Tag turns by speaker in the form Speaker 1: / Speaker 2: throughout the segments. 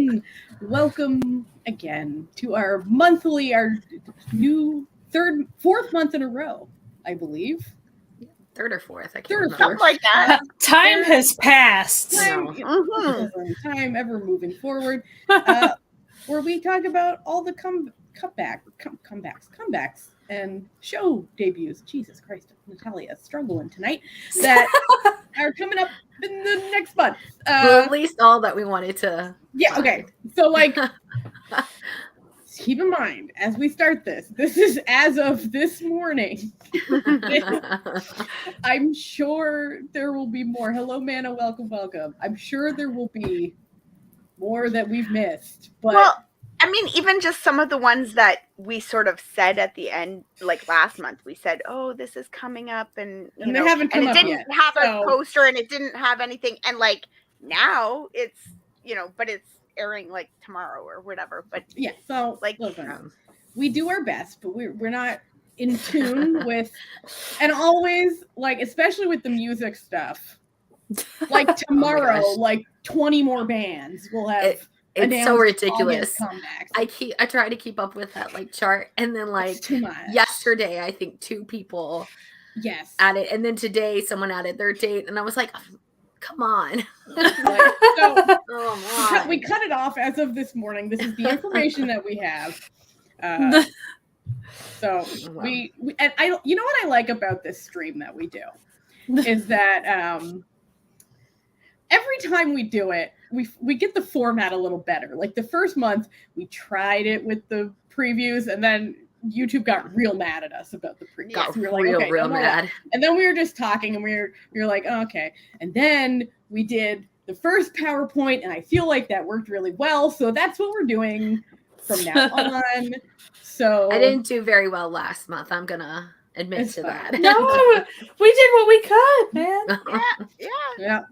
Speaker 1: everyone. Welcome again to our new fourth month in a row, I believe.
Speaker 2: Third or fourth, I can't
Speaker 1: Third or
Speaker 2: remember.
Speaker 1: fourth.
Speaker 3: Something like that.
Speaker 4: Time has passed.
Speaker 1: Time ever moving forward. Where we talk about all the comebacks, and show debuts. Jesus Christ, Natalia is struggling tonight. That are coming up in the next month.
Speaker 2: At least all that we wanted to.
Speaker 1: Yeah.
Speaker 2: find.
Speaker 1: Okay. So keep in mind as we start this is as of this morning. I'm sure there will be more. Hello, Mana. Welcome. I'm sure there will be more that we've missed. But
Speaker 3: well, I mean, even just some of the ones that we sort of said at the end, like last month, we said, "Oh, this is coming up," and
Speaker 1: they haven't come up
Speaker 3: yet. And it didn't have a poster, and it didn't have anything, and now it's but it's airing like tomorrow or whatever. But
Speaker 1: yeah, so listen, we do our best, but we're not in tune with, and always especially with the music stuff. Like tomorrow, 20 more bands will have.
Speaker 2: It's so ridiculous. I try to keep up with that chart, and then yesterday I think 2 people added, and then today someone added their date, and I was like, come on.
Speaker 1: We cut it off as of this morning. This is the information that we have. We and I what I like about this stream that we do is that every time we do it, we get the format a little better. Like the first month, we tried it with the previews, and then YouTube got real mad at us about the previews.
Speaker 2: Got
Speaker 1: we were
Speaker 2: real mad.
Speaker 1: And then we were just talking, and we were like, oh, okay. And then we did the first PowerPoint, and I feel like that worked really well. So that's what we're doing from now on. So
Speaker 2: I didn't do very well last month. I'm gonna admit to that.
Speaker 4: No, we did what we could, man.
Speaker 1: Yeah.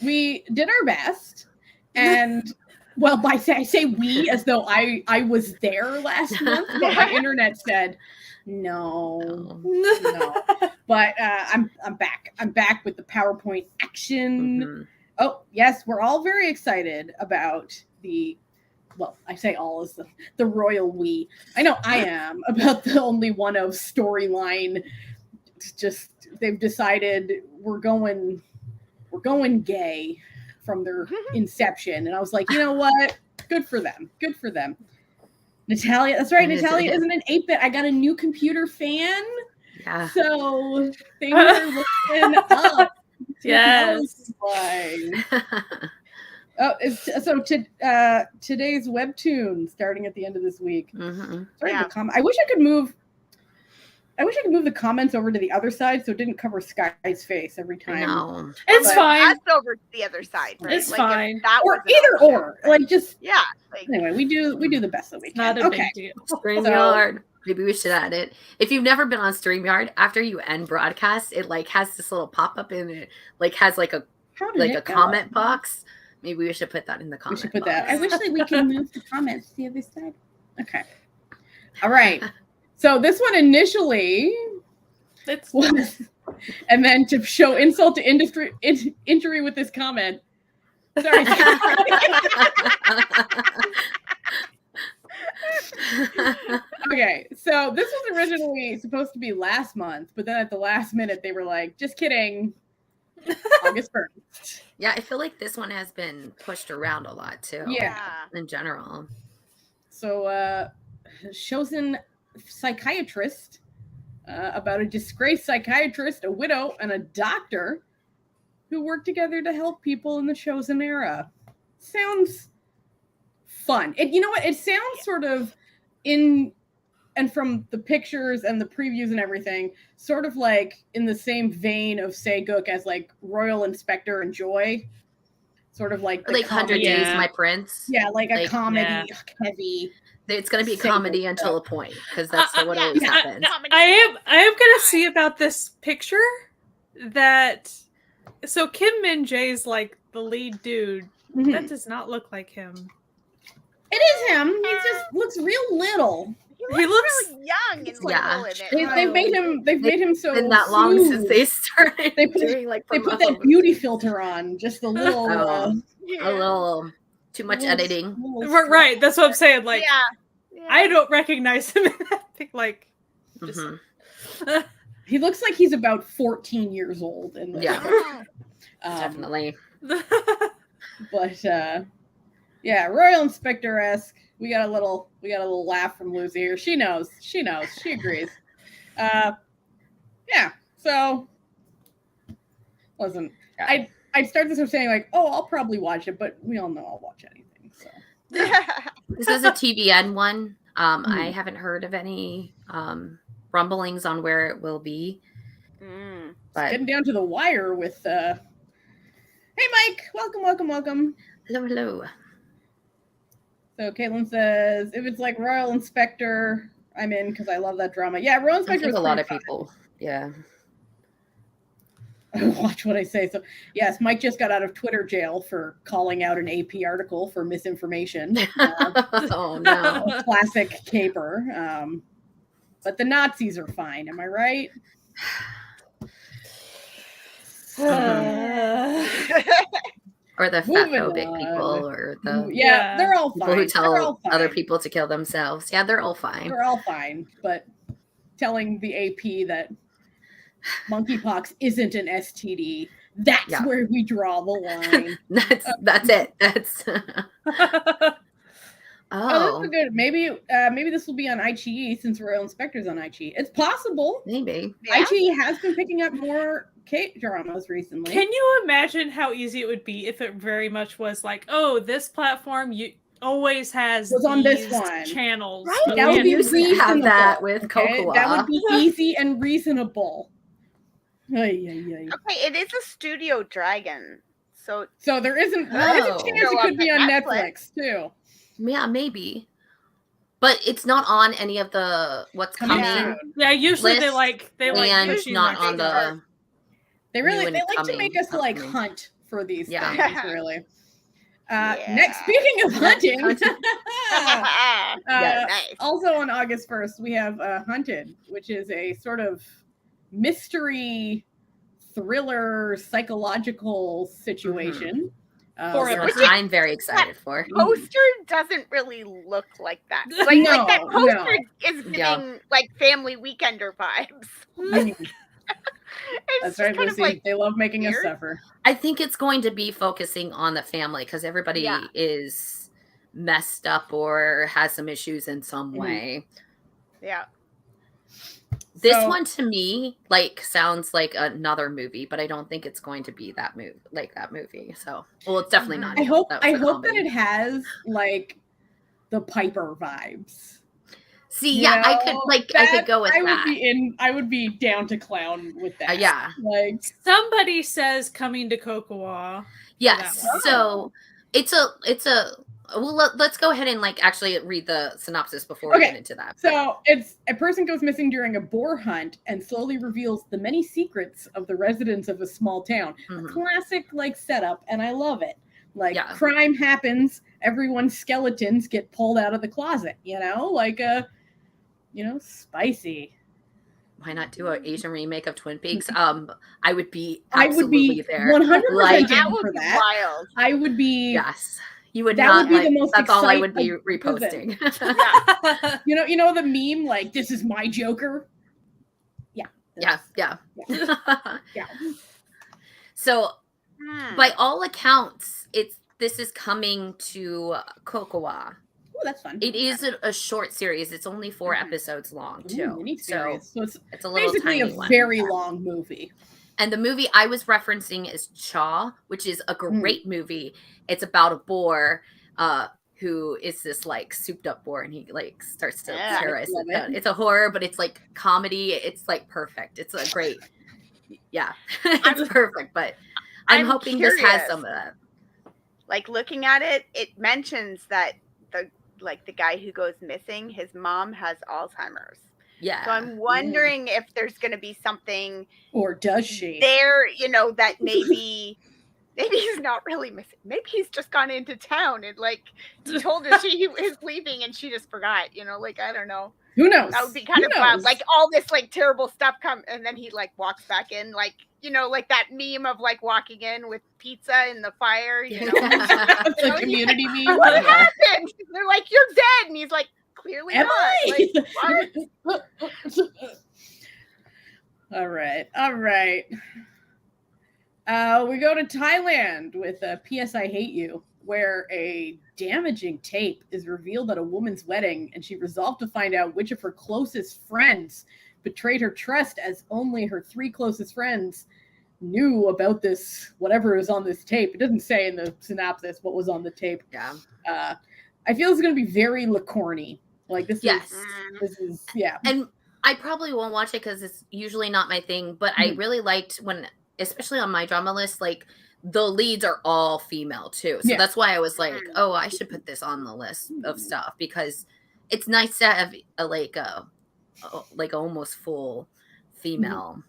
Speaker 1: We did our best, and I say we as though I was there last month, but my internet said no. But I'm back. I'm back with the PowerPoint action.
Speaker 2: Mm-hmm.
Speaker 1: Oh yes, we're all very excited about the. Well, I say all as the royal we. I know I am about the only one of storyline. Just they've decided we're going gay from their inception, and I was like, you know what? Good for them. Natalia, that's right. Natalia isn't an 8-bit. I got a new computer fan. Yeah. So things are looking up.
Speaker 4: Yes.
Speaker 1: Today's webtoon starting at the end of this week.
Speaker 2: Mm-hmm.
Speaker 1: I wish I could move the comments over to the other side so it didn't cover Sky's face every time.
Speaker 2: No.
Speaker 4: It's fine.
Speaker 3: Us over to the other side, right?
Speaker 4: It's fine.
Speaker 1: Or either or. Anyway, we do the best that we can.
Speaker 4: Not a big deal.
Speaker 2: StreamYard. Maybe we should add it. If you've never been on StreamYard, after you end broadcast, it has this little pop-up in it, has a comment box. Maybe we should put that in the comments.
Speaker 1: We should put that. I wish that we can move the comments to the other side. Okay. All right. So this one initially was, and then to show insult to injury with this comment. Sorry. Okay, so this was originally supposed to be last month, but then at the last minute they were like, just kidding. August 1st.
Speaker 2: Yeah, I feel like this one has been pushed around a lot too.
Speaker 1: Yeah.
Speaker 2: In general.
Speaker 1: So chosen psychiatrist about a disgraced psychiatrist, a widow, and a doctor who work together to help people in the chosen era. Sounds fun. You know what? It sounds sort of and from the pictures and the previews and everything, sort of like in the same vein of Saegook as Royal Inspector and Joy. Sort of like
Speaker 2: 100 Days, My Prince.
Speaker 1: Yeah, a comedy heavy.
Speaker 2: It's going to be a comedy until a point, because that's what always happens.
Speaker 4: I am going to see about this picture that. So Kim Min Jae's the lead dude. Mm-hmm. That does not look like him.
Speaker 1: It is him. He just looks real little.
Speaker 3: He looks really young and little in it.
Speaker 1: They've made him so.
Speaker 2: Been that long since they started doing
Speaker 1: They put that beauty filter on, just a little.
Speaker 2: A little Too much editing.
Speaker 4: Right. That's what I'm saying. Like,
Speaker 3: yeah.
Speaker 4: I don't recognize him in that thing. Like, just...
Speaker 1: he looks like he's about 14 years old. In this.
Speaker 2: Yeah, definitely.
Speaker 1: But yeah, Royal Inspector-esque. We got a little laugh from Lucy here. She knows. She agrees. Yeah. So, listen, yeah. I'd start this with saying like, oh, I'll probably watch it, but we all know I'll watch anything. So
Speaker 2: this is a TVN one. I haven't heard of any rumblings on where it will be.
Speaker 1: But getting down to the wire with hey Mike, welcome.
Speaker 2: Hello.
Speaker 1: So Caitlin says if it's like Royal Inspector, I'm in because I love that drama. Yeah, Royal Inspector is
Speaker 2: a lot of people. Yeah.
Speaker 1: Watch what I say. So yes, Mike just got out of Twitter jail for calling out an AP article for misinformation.
Speaker 2: Oh no.
Speaker 1: A classic caper. But the Nazis are fine, am I right?
Speaker 2: Or the fatphobic people, or the
Speaker 1: they're all fine.
Speaker 2: People who tell other people to kill themselves. Yeah, they're all fine.
Speaker 1: They're all fine, but telling the AP that monkeypox isn't an STD, that's where we draw the line.
Speaker 2: that's it. That's
Speaker 1: Oh, this is good. Maybe this will be on iQIYI since Royal Inspector's on iQIYI. It's possible.
Speaker 2: Maybe.
Speaker 1: iQIYI has been picking up more K-dramas recently.
Speaker 4: Can you imagine how easy it would be if it very much was like, oh, this platform always has
Speaker 1: on this one
Speaker 4: channels.
Speaker 1: Right? That would be reasonable.
Speaker 2: Have that with Cocoa.
Speaker 1: That would be easy and reasonable.
Speaker 3: Okay, it is a Studio Dragon. So
Speaker 1: there isn't there's a chance it could be on Netflix too.
Speaker 2: Yeah, maybe. But it's not on any of the what's coming.
Speaker 4: Yeah, usually they like
Speaker 2: and not on the.
Speaker 1: They like to make us like hunt for these things, really. Speaking of hunting,
Speaker 3: nice.
Speaker 1: Also on August 1st, we have Hunted, which is a sort of mystery thriller psychological situation.
Speaker 2: Which I'm very excited for.
Speaker 3: The poster doesn't really look like that. Like that poster is giving like family weekender vibes.
Speaker 1: That's right, Lucy. Like, they love making us suffer.
Speaker 2: I think it's going to be focusing on the family because everybody is messed up or has some issues in some way.
Speaker 3: Yeah.
Speaker 2: This one to me sounds like another movie, but I don't think it's going to be that movie. So, it's definitely not.
Speaker 1: I hope that it has like the Piper vibes.
Speaker 2: See, I could go with that.
Speaker 1: I would be down to clown with that.
Speaker 2: Yeah.
Speaker 1: Like
Speaker 4: somebody says coming to Cocoa.
Speaker 2: Yes. So it's a well, let's go ahead and actually read the synopsis before we get into that.
Speaker 1: So it's a person goes missing during a boar hunt and slowly reveals the many secrets of the residents of a small town. A classic setup, and I love it. Crime happens, everyone's skeletons get pulled out of the closet, spicy.
Speaker 2: Why not do an Asian remake of Twin Peaks? I would be absolutely there.
Speaker 1: 100%
Speaker 3: that would be wild.
Speaker 1: I would be.
Speaker 2: Yes. You would not
Speaker 1: be the most
Speaker 2: that's all I would be reposting.
Speaker 1: You know the meme this is my Joker. Yeah.
Speaker 2: So by all accounts, this is coming to Cocoa.
Speaker 1: Oh, that's fun.
Speaker 2: It is a short series. It's only 4 episodes long too.
Speaker 1: So
Speaker 2: it's a little
Speaker 1: basically
Speaker 2: tiny
Speaker 1: a very long movie.
Speaker 2: And the movie I was referencing is Chaw, which is a great movie. It's about a boar who is this souped up boar, and he starts to terrorize it. It's a horror, but it's comedy. It's perfect. It's a great, it's perfect. But I'm hoping
Speaker 3: curious.
Speaker 2: This has some of that.
Speaker 3: Looking at it, it mentions that the guy who goes missing, his mom has Alzheimer's.
Speaker 2: Yeah.
Speaker 3: So I'm wondering if there's going to be something,
Speaker 1: or does she?
Speaker 3: There, that maybe he's not really missing. Maybe he's just gone into town and told her he is leaving and she just forgot. I don't know.
Speaker 1: Who knows?
Speaker 3: That would be kind of wild. All this terrible stuff and then he walks back in you know, like that meme of like walking in with pizza in the fire, you know.
Speaker 1: It's a community meme.
Speaker 3: What happened? They're like, you're dead. And he's like, clearly
Speaker 1: Am
Speaker 3: not.
Speaker 1: I?
Speaker 3: Like,
Speaker 1: All right. We go to Thailand with P.S. I Hate You, where a damaging tape is revealed at a woman's wedding, and she resolved to find out which of her closest friends betrayed her trust, as only her 3 closest friends knew about this, whatever is on this tape. It doesn't say in the synopsis what was on the tape.
Speaker 2: Yeah.
Speaker 1: I feel it's going to be very Lacorny. Like this is yeah.
Speaker 2: And I probably won't watch it because it's usually not my thing, but I really liked when, especially on my drama list, like the leads are all female too. So that's why I was like, oh, I should put this on the list of stuff, because it's nice to have like almost full female.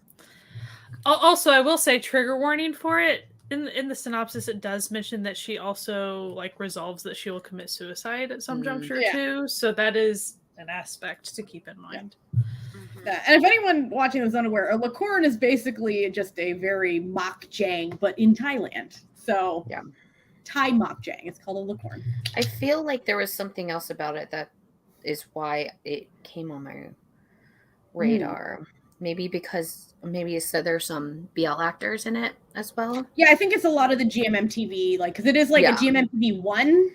Speaker 4: Also, I will say, trigger warning for it. In the synopsis, it does mention that she also like resolves that she will commit suicide at some juncture too. So that is an aspect to keep in mind.
Speaker 1: Yeah. And if anyone watching is unaware, a Lacorn is basically just a very mokjang, but in Thailand. So Thai mokjang. It's called a Lacorn.
Speaker 2: I feel like there was something else about it that is why it came on my radar. Maybe because so there's some BL actors in it as well.
Speaker 1: Yeah, I think it's a lot of the GMMTV, like, because it is like a GMMTV 1.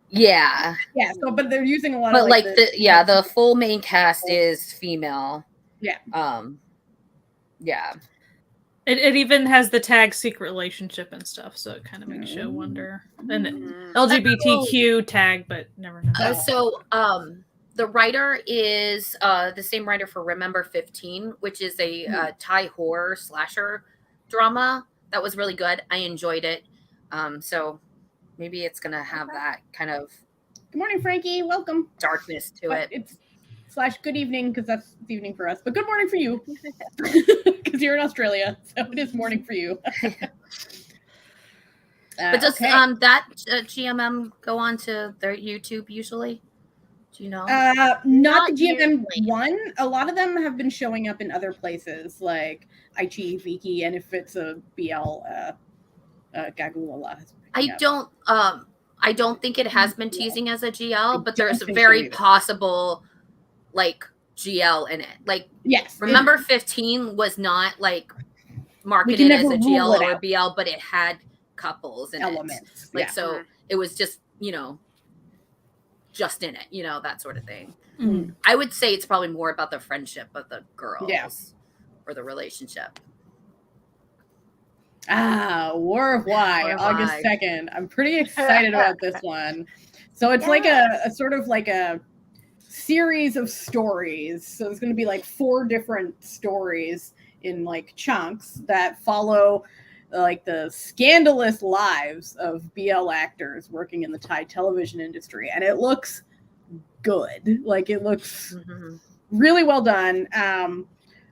Speaker 2: Yeah.
Speaker 1: Yeah. So, but they're using a lot
Speaker 2: of
Speaker 1: like
Speaker 2: the full main cast is female.
Speaker 1: Yeah.
Speaker 2: Yeah.
Speaker 4: It even has the tag secret relationship and stuff, so it kind of makes you wonder. And LGBTQ tag, but never know.
Speaker 2: So the writer is the same writer for Remember 15, which is a Thai horror slasher drama that was really good. I enjoyed it. So maybe it's going to have that kind of...
Speaker 1: Good morning, Frankie. Welcome.
Speaker 2: Darkness to it.
Speaker 1: It's / good evening, because that's the evening for us. But good morning for you, because you're in Australia. So it is morning for you.
Speaker 2: But does that GMM go on to their YouTube usually? Do you know?
Speaker 1: Not the GMM one. A lot of them have been showing up in other places like Aichi, Viki, and if it's a BL, Gagulala.
Speaker 2: I don't think it has been teasing as a GL, but there's a very possible like GL in it. Like,
Speaker 1: yes,
Speaker 2: Remember 15 was not like marketed as a GL or a BL, but it had couples and
Speaker 1: elements.
Speaker 2: Like, so it was just, just in it, that sort of thing. I would say it's probably more about the friendship of the girls or the relationship.
Speaker 1: War of Why, August 2nd. I'm pretty excited about this one. So it's like a sort of like a series of stories. So there's going to be like 4 different stories in like chunks that follow like the scandalous lives of BL actors working in the Thai television industry. And it looks good. Like, it looks really well done.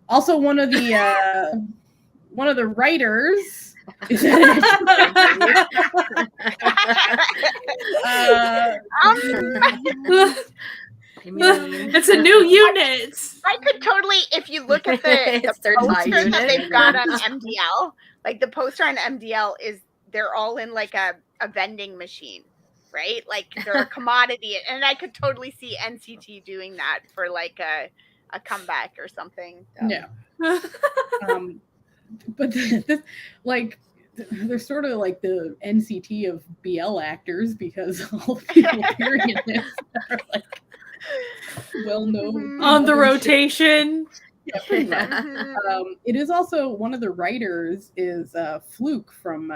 Speaker 1: Also, one of the writers is
Speaker 4: it's a new unit.
Speaker 3: I could totally, if you look at the poster that they've got on MDL, like the poster on MDL is they're all in like a vending machine, right? Like they're a commodity, and I could totally see NCT doing that for like a comeback or something.
Speaker 1: Yeah. But this, like, they're sort of like the NCT of BL actors, because all the people appearing in this are like well known
Speaker 4: on the rotation.
Speaker 1: Yeah, pretty much. It is also one of the writers is Fluke from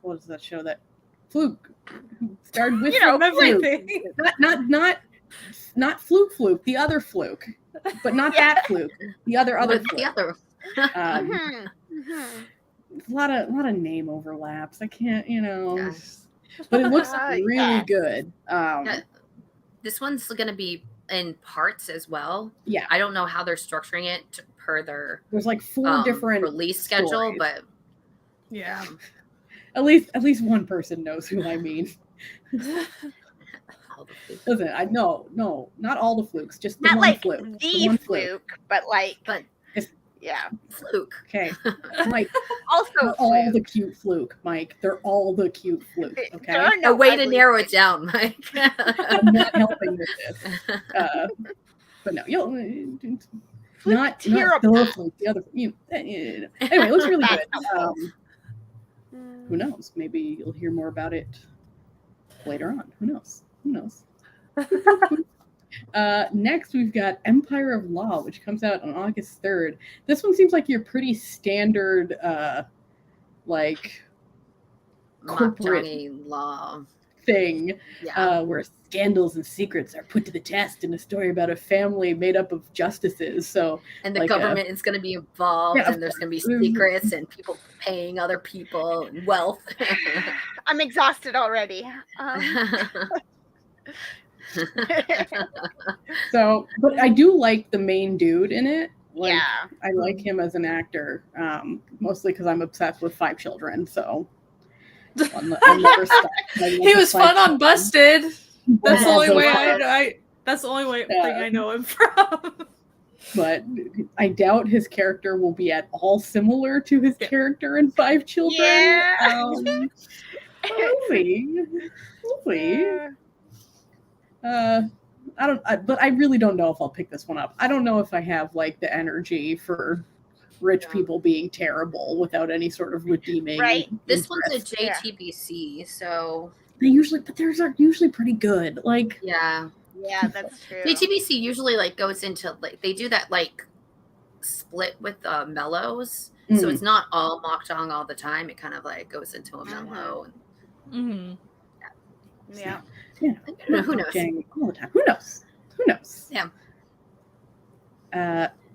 Speaker 1: what is that show that Fluke starred with?
Speaker 4: Everything.
Speaker 1: Not Fluke, the other Fluke, but not that Fluke, the other Fluke.
Speaker 2: The other.
Speaker 1: A lot of name overlaps. I can't, but it looks really good.
Speaker 2: This one's going to be in parts as well.
Speaker 1: Yeah,
Speaker 2: I don't know how they're structuring it per their.
Speaker 1: There's like 4 different
Speaker 2: release schedule,
Speaker 1: stories.
Speaker 2: but
Speaker 4: yeah,
Speaker 1: at least one person knows who I mean. Listen, no, not all the Flukes, just the
Speaker 3: not
Speaker 1: one
Speaker 3: like
Speaker 1: Fluke.
Speaker 3: The one Fluke, but like, Yeah.
Speaker 2: Fluke.
Speaker 1: Okay. Mike.
Speaker 3: Also
Speaker 1: all the cute Fluke, Mike. They're all the cute Fluke. Okay.
Speaker 3: There are no
Speaker 2: a way to narrow it down, Mike.
Speaker 1: I'm not helping with this. But no, you'll not the Fluke. The other. Anyway, it looks really good. Who knows? Maybe you'll hear more about it later on. Who knows? Next, we've got Empire of Law, which comes out on August 3rd. This one seems like your pretty standard, corporate
Speaker 2: law
Speaker 1: thing, where scandals and secrets are put to the test in a story about a family made up of justices. So,
Speaker 2: and the government is going to be involved, and there's going to be secrets and people paying other people and wealth.
Speaker 3: I'm exhausted already.
Speaker 1: So, but I do like the main dude in it. I like him as an actor, mostly because I'm obsessed with 5 children. So,
Speaker 4: he was fun on Busted. That's the only way that's the only thing I know him from.
Speaker 1: But I doubt his character will be at all similar to his character in 5 Children.
Speaker 3: Yeah.
Speaker 1: We'll see. But I really don't know if I'll pick this one up. I don't know if I have the energy for rich people being terrible without any sort of redeeming.
Speaker 2: Right. This one's a JTBC, so
Speaker 1: they're usually pretty good.
Speaker 3: Yeah, that's true.
Speaker 2: JTBC usually goes into they do that split with mellows, so it's not all Mokdong all the time. It kind of goes into a mellow.
Speaker 3: Yeah.
Speaker 1: Who knows? All the time. Who knows?
Speaker 2: Yeah.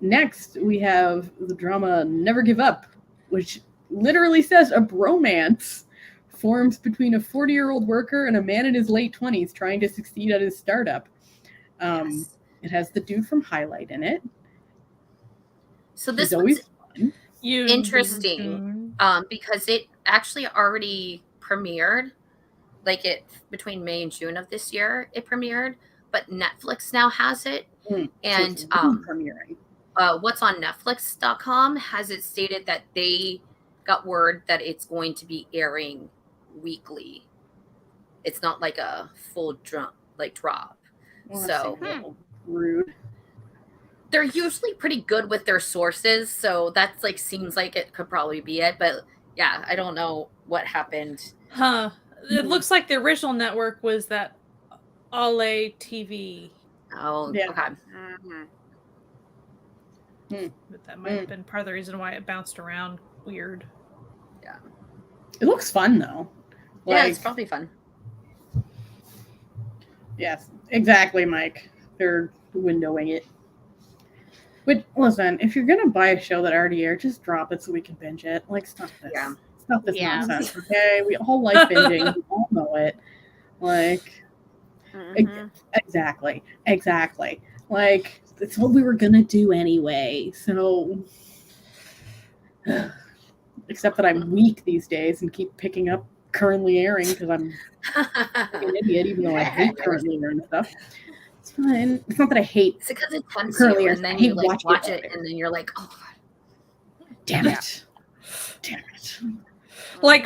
Speaker 1: Next, we have the drama Never Give Up, which literally says a bromance forms between a 40-year-old worker and a man in his late 20s trying to succeed at his startup. It has the dude from Highlight in it.
Speaker 2: So this
Speaker 1: one's
Speaker 2: fun. Interesting because it actually already premiered. Between May and June of this year, it premiered, but Netflix now has it. And
Speaker 1: premiering.
Speaker 2: What's on Netflix.com has it stated that they got word that it's going to be airing weekly. It's not like a full drop.
Speaker 1: Well,
Speaker 2: so
Speaker 1: rude.
Speaker 2: They're usually pretty good with their sources, so that's seems like it could probably be it. But yeah, I don't know what happened.
Speaker 4: It looks like the original network was that Ale TV.
Speaker 2: Oh, yeah. Okay.
Speaker 4: But that might have been part of the reason why it bounced around weird.
Speaker 2: Yeah.
Speaker 1: It looks fun, though.
Speaker 2: Yeah, it's probably fun.
Speaker 1: Yes, exactly, Mike. They're windowing it. But listen, if you're going to buy a show that already aired, just drop it so we can binge it. Stop this.
Speaker 2: Yeah.
Speaker 1: Stop this nonsense, okay? We all like binging. We all know it. Exactly. It's what we were going to do anyway. So, except that I'm weak these days and keep picking up currently airing because I'm an idiot, even though I hate currently airing stuff. It's fine. It's not that I hate.
Speaker 2: It's because it's fun currently airing, and then you watch it, and then you're like, oh,
Speaker 1: damn it.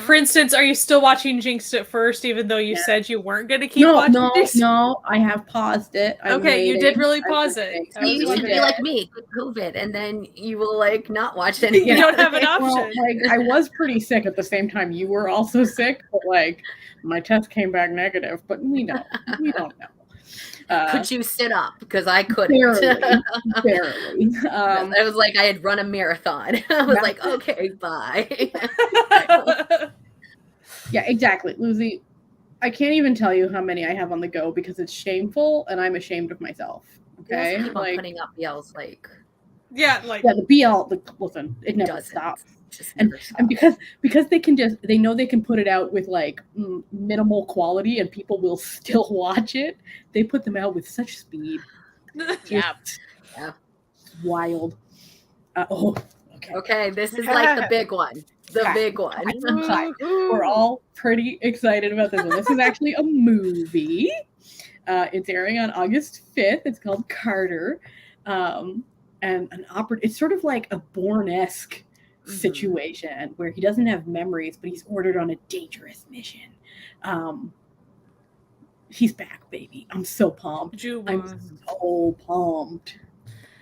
Speaker 4: For instance, are you still watching Jinxed at first, even though you said you weren't going to keep watching it?
Speaker 1: No, I have paused it.
Speaker 4: Okay, you did really pause it.
Speaker 2: You should be like me, COVID, and then you will not watch it.
Speaker 4: You don't have an option.
Speaker 1: Well, I was pretty sick at the same time you were also sick, but my test came back negative. But we don't know.
Speaker 2: Could you sit up? Because I couldn't.
Speaker 1: Barely.
Speaker 2: I was I had run a marathon. I was okay, bye.
Speaker 1: Yeah, exactly. Lucy, I can't even tell you how many I have on the go because it's shameful and I'm ashamed of myself. Okay?
Speaker 2: Keep on putting up BLs
Speaker 1: the BL, listen, it never stops. And because they know they can put it out with minimal quality and people will still watch it, they put them out with such speed.
Speaker 2: Yeah.
Speaker 1: Wild.
Speaker 2: Okay, this is the big one. The big one.
Speaker 1: We're all pretty excited about this one. This is actually a movie. It's airing on August 5th. It's called Carter. and it's sort of like a Bourne-esque situation where he doesn't have memories, but he's ordered on a dangerous mission. He's back, baby. I'm so pumped. I'm so pumped.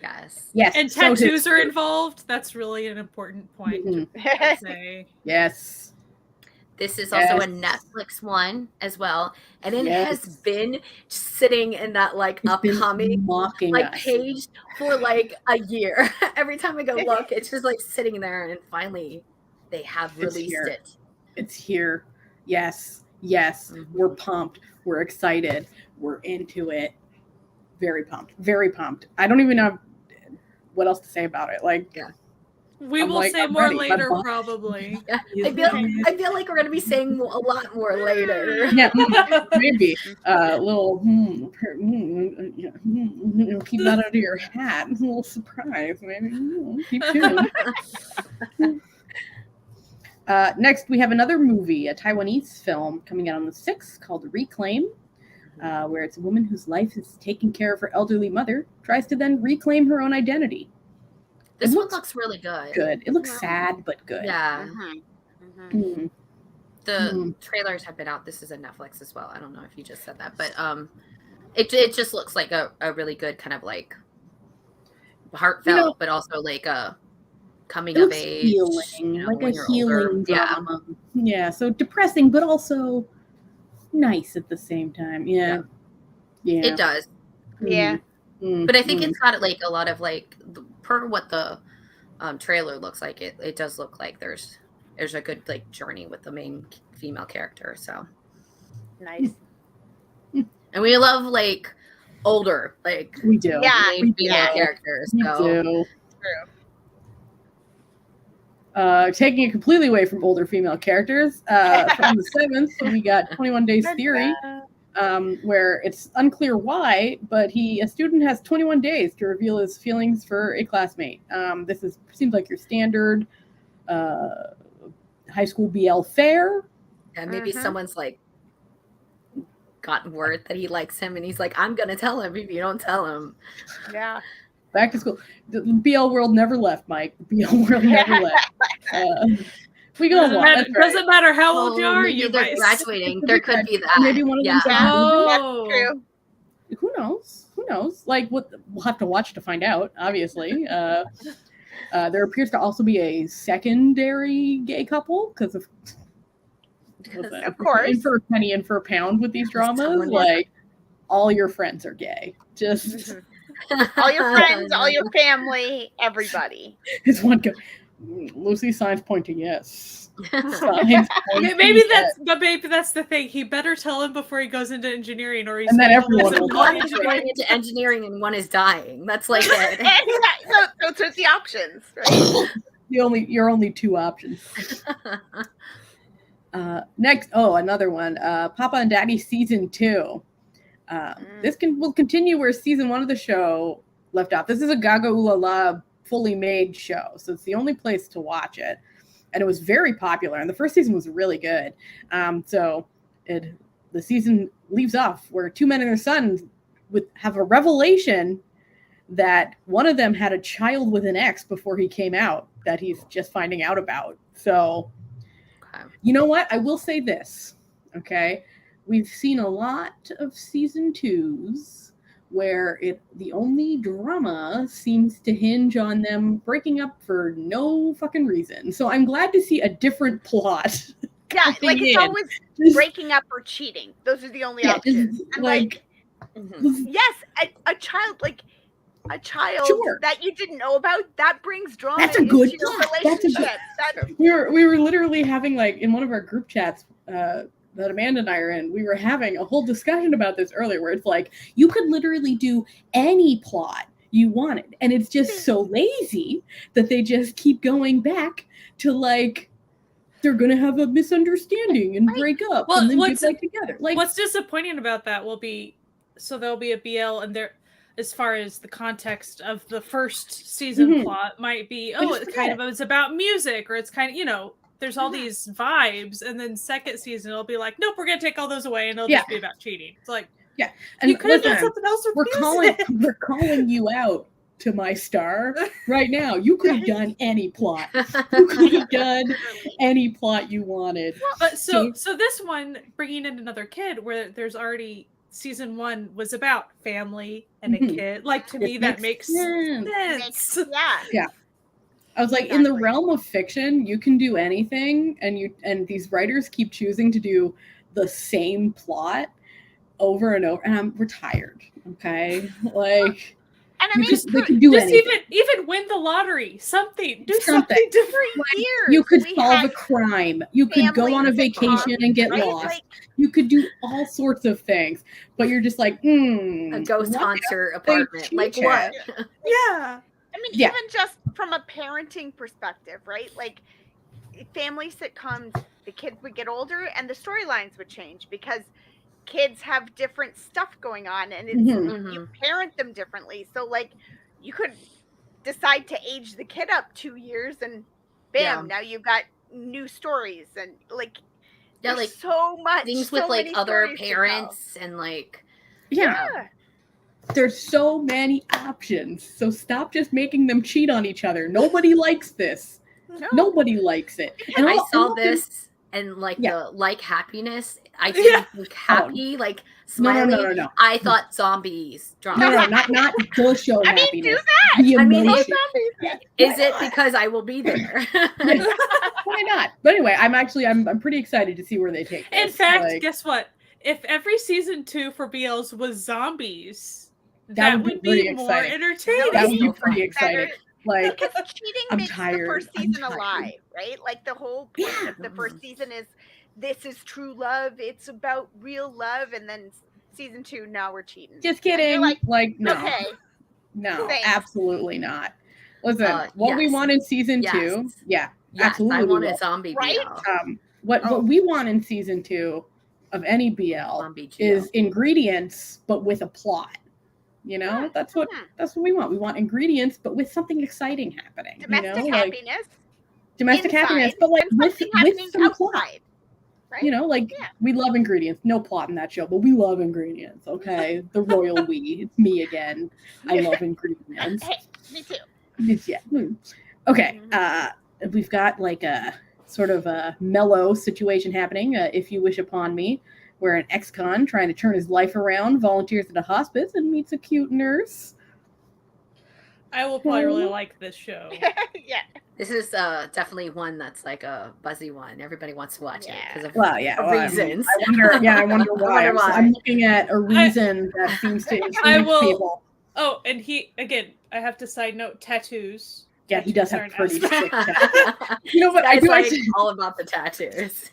Speaker 1: Yes.
Speaker 4: And tattoos are involved. That's really an important point to say.
Speaker 1: Yes.
Speaker 2: This is also a Netflix one as well. And it has been sitting in that like upcoming like page for like a year. Every time I go look, it's just like sitting there, and finally they have released it.
Speaker 1: It's here. Yes. We're pumped. We're excited. We're into it. Very pumped. Very pumped. I don't even know what else to say about it. Like,
Speaker 4: we will say more later, probably.
Speaker 2: Yeah. I feel like we're going to be saying a lot more later.
Speaker 1: Yeah, maybe. A little, keep that out of your hat. A little surprise, maybe. Keep tuned. Next, we have another movie, a Taiwanese film coming out on the 6th called Reclaim, where it's a woman whose life is taking care of her elderly mother, tries to then reclaim her own identity.
Speaker 2: This one looks really good.
Speaker 1: It looks sad, but good.
Speaker 2: Yeah. The trailers have been out. This is a Netflix as well. I don't know if you just said that, but it just looks like a really good kind of like heartfelt, but also like a coming of age,
Speaker 1: healing, like a healing drama. Yeah, so depressing, but also nice at the same time. Yeah.
Speaker 2: It does.
Speaker 3: Yeah.
Speaker 2: But I think it's got like a lot of like per what the trailer looks like. It does look like there's a good like journey with the main female character. So
Speaker 3: nice.
Speaker 2: And we love like older, like
Speaker 1: we do.
Speaker 2: Female characters.
Speaker 1: We do. True. Taking it completely away from older female characters, from the 7th, we got 21 Days Theory. Where it's unclear why, but a student has 21 days to reveal his feelings for a classmate. This seems like your standard high school BL fare.
Speaker 2: And maybe someone's like gotten word that he likes him, and he's like, I'm gonna tell him if you don't tell him.
Speaker 3: Yeah.
Speaker 1: Back to school. The BL world never left, Mike. The BL world never left. We go
Speaker 4: doesn't matter how old you are.
Speaker 2: You're graduating. There could be that.
Speaker 1: Maybe one of them.
Speaker 3: That's true.
Speaker 1: Who knows? Like, we'll have to watch to find out. Obviously, there appears to also be a secondary gay couple because of
Speaker 3: course,
Speaker 1: in for a penny, in for a pound with these dramas. Like, all your friends are gay. Just
Speaker 3: all your friends, all your family, everybody.
Speaker 1: It's one guy. Lucy signs pointing yes.
Speaker 4: Maybe that's the thing. He better tell him before he goes into engineering, or he's
Speaker 1: and then everyone
Speaker 2: one is going into engineering and one is dying. That's like it.
Speaker 3: So it's the options, right?
Speaker 1: Your only two options. Next, another one. Papa and Daddy season 2. This will continue where season 1 of the show left off. This is a Gaga Ulala fully made show, so it's the only place to watch it, and it was very popular, and the first season was really good. The season leaves off where two men and their son have a revelation that one of them had a child with an ex before he came out that he's just finding out about. So you know what, I will say this, okay, we've seen a lot of season 2s where the only drama seems to hinge on them breaking up for no fucking reason. So I'm glad to see a different plot.
Speaker 3: Yeah, like it's always breaking up or cheating. Those are the only options. Yes, a child that you didn't know about, that brings drama.
Speaker 1: That's a good
Speaker 3: into your relationship.
Speaker 1: We were literally having, like, in one of our group chats, that Amanda and I are in, we were having a whole discussion about this earlier, where it's like, you could literally do any plot you wanted, and it's just so lazy that they just keep going back to, like, they're gonna have a misunderstanding and break up and then get back together. Like,
Speaker 4: what's disappointing about that will be, so there'll be a BL, and there, as far as the context of the first season plot might be, it's about music, or it's kind of, there's all these vibes, and then second season it'll be like, nope, we're gonna take all those away, and it'll just be about cheating. It's like,
Speaker 1: and
Speaker 4: you could have done something else with
Speaker 1: we're calling you out to my star right now. You could have done any plot. You could have done any plot you wanted.
Speaker 4: But so this one, bringing in another kid, where there's already season 1 was about family and a kid. Like, to me, that makes sense.
Speaker 1: Yeah. I was like, in the realm of fiction, you can do anything, and these writers keep choosing to do the same plot over and over, and we're tired. Okay, like,
Speaker 3: and I mean,
Speaker 1: they can do
Speaker 4: just
Speaker 1: anything.
Speaker 4: even win the lottery, something different.
Speaker 3: Years.
Speaker 1: You could solve a crime. You could go on a vacation and get lost. Like, you could do all sorts of things, but you're just like,
Speaker 2: a ghost haunter apartment. Like what?
Speaker 4: Yeah.
Speaker 3: I mean, even just from a parenting perspective, right? Like, family sitcoms, the kids would get older and the storylines would change because kids have different stuff going on, and it's, you parent them differently. So, like, you could decide to age the kid up 2 years and bam, now you've got new stories, and like, like so much
Speaker 2: things with like other parents and like
Speaker 1: there's so many options. So stop just making them cheat on each other. Nobody likes this. Nobody likes it.
Speaker 2: And I saw this and like the happiness. I didn't think happy, like smiling.
Speaker 1: No.
Speaker 2: I thought zombies drama.
Speaker 1: No, not the show happiness.
Speaker 3: I mean, do that.
Speaker 1: I mean,
Speaker 2: is it because I will be there?
Speaker 1: Why not? But anyway, I'm pretty excited to see where they take this.
Speaker 4: In fact, guess what? If every season 2 for BLs was zombies, that would be more entertaining.
Speaker 1: That would be pretty exciting. Like,
Speaker 3: because cheating makes the first season alive, right? Like, the whole point of the first season is this is true love. It's about real love, and then season 2, now we're cheating.
Speaker 1: Just kidding. Like no,
Speaker 3: okay.
Speaker 1: No, absolutely not. Listen, what we want in season 2, absolutely.
Speaker 2: I want a zombie
Speaker 3: right?
Speaker 2: BL.
Speaker 1: What we want in season 2 of any BL is ingredients, but with a plot. You know, that's what we want. We want ingredients, but with something exciting happening.
Speaker 3: Domestic happiness.
Speaker 1: Domestic happiness, but like with some
Speaker 3: outside,
Speaker 1: plot. Right? You know, like we love ingredients. No plot in that show, but we love ingredients. Okay, the royal we. It's me again. I love ingredients.
Speaker 3: Hey, me too.
Speaker 1: Yeah. Okay. We've got like a sort of a mellow situation happening. If You Wish Upon Me, where an ex-con trying to turn his life around volunteers at a hospice and meets a cute nurse.
Speaker 4: I will probably really like this show.
Speaker 2: This is definitely one that's like a buzzy one. Everybody wants to watch it because of reasons.
Speaker 1: I wonder why. I'm looking at a reason that seems to intrigue people.
Speaker 4: Oh, and I have to side note, tattoos.
Speaker 1: Yeah, he does have pretty sick tattoos. You know what? I do actually
Speaker 2: all about the tattoos.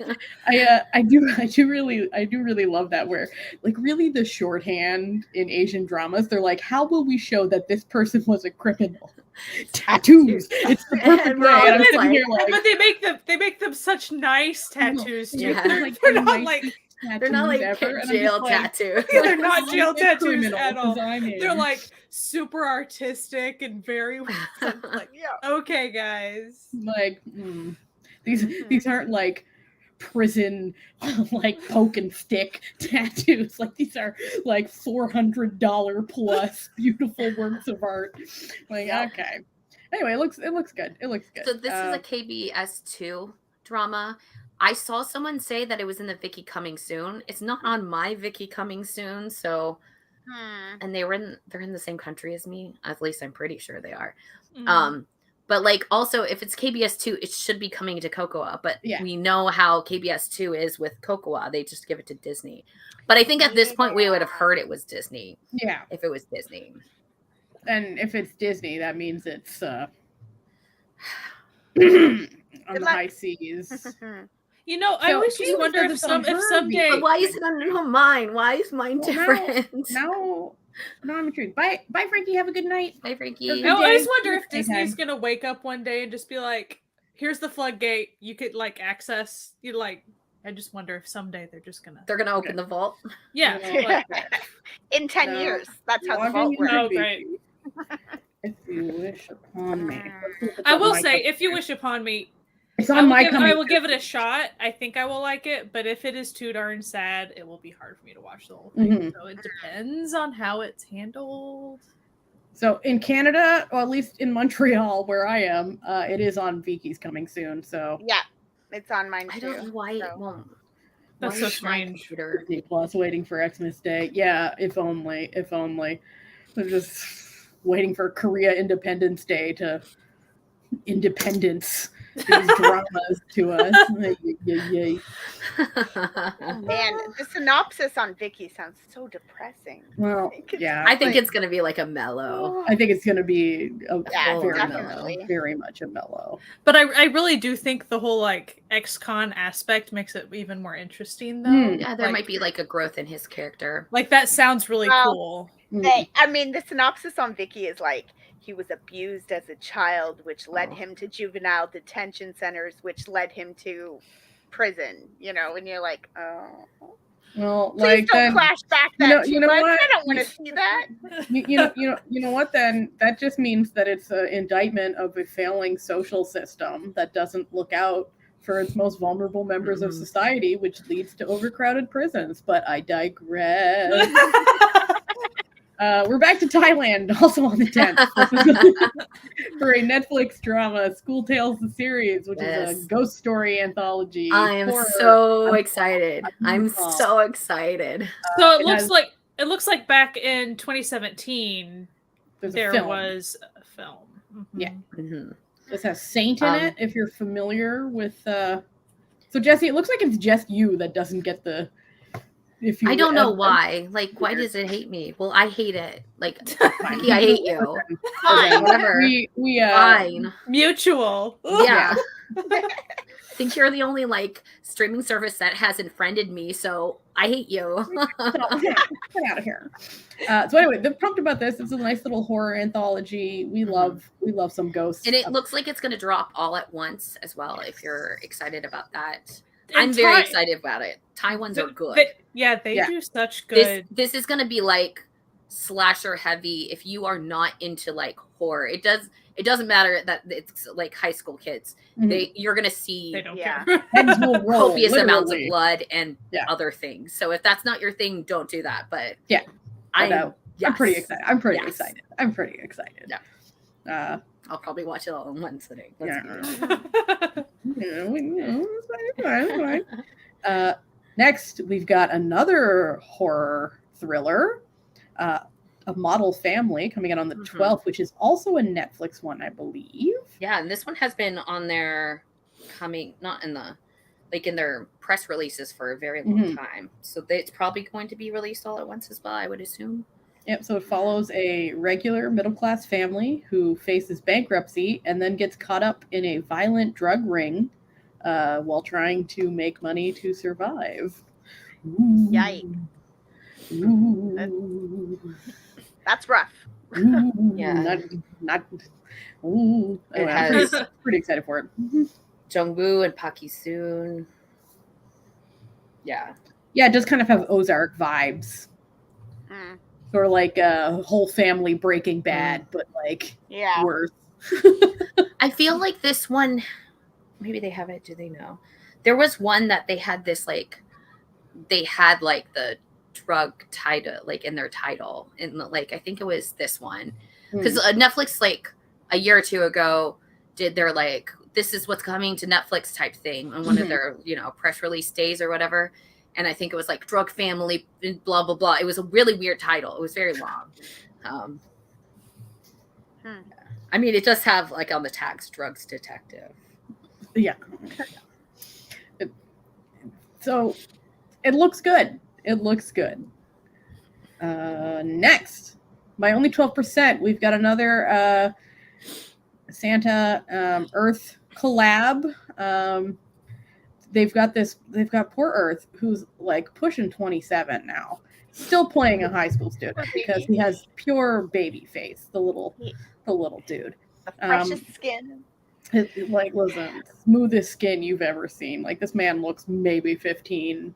Speaker 1: I do really love that, where like really the shorthand in Asian dramas, they're like, how will we show that this person was a criminal? Tattoos. It's the perfect way. And I'm sitting here like,
Speaker 4: but they make them such nice tattoos too.
Speaker 2: They're not like jail tattoos.
Speaker 4: They're not jail tattoos at all. They're like super artistic and very like, okay, guys.
Speaker 1: Like these aren't like prison like poke and stick tattoos. Like, these are like $400 plus beautiful works of art. Like, okay. Anyway, it looks good. It looks good.
Speaker 2: So this is a KBS2 drama. I saw someone say that it was in the Vicky Coming Soon. It's not on my Vicky Coming Soon, so and they're in the same country as me. At least I'm pretty sure they are. But like, also, if it's KBS2, it should be coming to Cocoa. But we know how KBS2 is with Cocoa. They just give it to Disney. But I think at this point we would have heard it was Disney.
Speaker 1: Yeah.
Speaker 2: If it was Disney.
Speaker 1: And if it's Disney, that means it's on the high seas.
Speaker 4: You know, I always just wonder if someday.
Speaker 2: Why is it on mine? Why is mine different?
Speaker 1: Now I'm intrigued. Bye, Frankie. Have a good night.
Speaker 2: Bye, Frankie.
Speaker 4: I always wonder if Disney's gonna wake up one day and just be like, "Here's the floodgate. You could like access." You like. I just wonder if someday they're gonna
Speaker 2: open the vault.
Speaker 4: Yeah.
Speaker 3: In 10 years, that's how the vault works.
Speaker 4: Oh, great.
Speaker 1: If you wish upon me.
Speaker 4: I will say, if you wish upon me. I will give it a shot. I think I will like it, but if it is too darn sad, it will be hard for me to watch the whole thing. So it depends on how it's handled.
Speaker 1: So in Canada, or at least in Montreal, where I am, it is on Viki's coming soon. So
Speaker 3: yeah, it's on mine too.
Speaker 2: I don't know why it won't.
Speaker 4: That's so strange.
Speaker 1: Disney Plus waiting for Xmas Day. Yeah, if only. They're just waiting for Korea Independence Day to independence these dramas to us. Yay.
Speaker 3: Man, the synopsis on Viki sounds so depressing.
Speaker 1: Well, yeah.
Speaker 2: I think it's going to be like a mellow.
Speaker 1: I think it's going to be very much a mellow.
Speaker 4: But I really do think the whole like ex-con aspect makes it even more interesting, though.
Speaker 2: Yeah, there might be like a growth in his character.
Speaker 4: Like that sounds really cool.
Speaker 3: I mean, the synopsis on Viki is like, he was abused as a child, which led him to juvenile detention centers, which led him to prison, and you're like, oh.
Speaker 1: Well,
Speaker 3: please don't flash back that too much. I don't want to see that.
Speaker 1: You know what? Then that just means that it's an indictment of a failing social system that doesn't look out for its most vulnerable members of society, which leads to overcrowded prisons. But I digress. We're back to Thailand, also on the 10th, for a Netflix drama, School Tales the Series, which is a ghost story anthology.
Speaker 2: I am so excited. I'm so excited.
Speaker 4: So it looks like back in 2017 there was a film. Mm-hmm.
Speaker 1: Yeah. Mm-hmm. This has Saint in it, if you're familiar with... So, Jessie, it looks like it's just you that doesn't get the...
Speaker 2: I don't know why. Like, why does it hate me? Well, I hate it. Like, Vicky, I hate you.
Speaker 3: Fine.
Speaker 2: Whatever. Fine.
Speaker 4: Mutual.
Speaker 2: Yeah. I think you're the only, like, streaming service that hasn't friended me, so I hate you.
Speaker 1: Get out of here. So anyway, the prompt about this is a nice little horror anthology. We love some ghosts.
Speaker 2: And it looks like it's going to drop all at once as well, if you're excited about that. I'm very excited about it. Thai ones are good.
Speaker 4: They do such good.
Speaker 2: This is going to be like slasher heavy. If you are not into like horror, it doesn't matter that it's like high school kids. Mm-hmm. You're going to see copious amounts of blood and other things. So if that's not your thing, don't do that. But
Speaker 1: I'm pretty excited. I'm pretty excited.
Speaker 2: Yeah. I'll probably watch it all in one sitting.
Speaker 1: Next, we've got another horror thriller, A Model Family, coming out on the 12th, which is also a Netflix one, I believe.
Speaker 2: Yeah, and this one has been on their not in the, like in their press releases for a very long time. So it's probably going to be released all at once as well, I would assume.
Speaker 1: Yep, so it follows a regular middle-class family who faces bankruptcy and then gets caught up in a violent drug ring while trying to make money to survive.
Speaker 3: Ooh. Yikes.
Speaker 1: Ooh.
Speaker 3: That's rough.
Speaker 1: Ooh.
Speaker 2: Yeah.
Speaker 1: Not. Ooh. Anyway, I'm pretty excited for it.
Speaker 2: Jungwoo and Park Hee-soon. Yeah.
Speaker 1: Yeah, it does kind of have Ozark vibes. Or like a whole family Breaking Bad, but like worse.
Speaker 2: I feel like this one, maybe they have it. Do they know? There was one that they had this like, they had like the drug title, like in their title, and like I think it was this one because Netflix like a year or two ago did their like this is what's coming to Netflix type thing on one of their press release days or whatever. And I think it was like Drug Family, blah, blah, blah. It was a really weird title. It was very long. I mean, it does have like on the tags, Drugs Detective.
Speaker 1: Yeah. So it looks good. Next, My Only 12%. We've got another Santa Earth collab. They've got poor Earth, who's like pushing 27 now, still playing a high school student because he has pure baby face, the little dude.
Speaker 3: The freshest skin.
Speaker 1: Like, listen, smoothest skin you've ever seen. Like, this man looks maybe 15,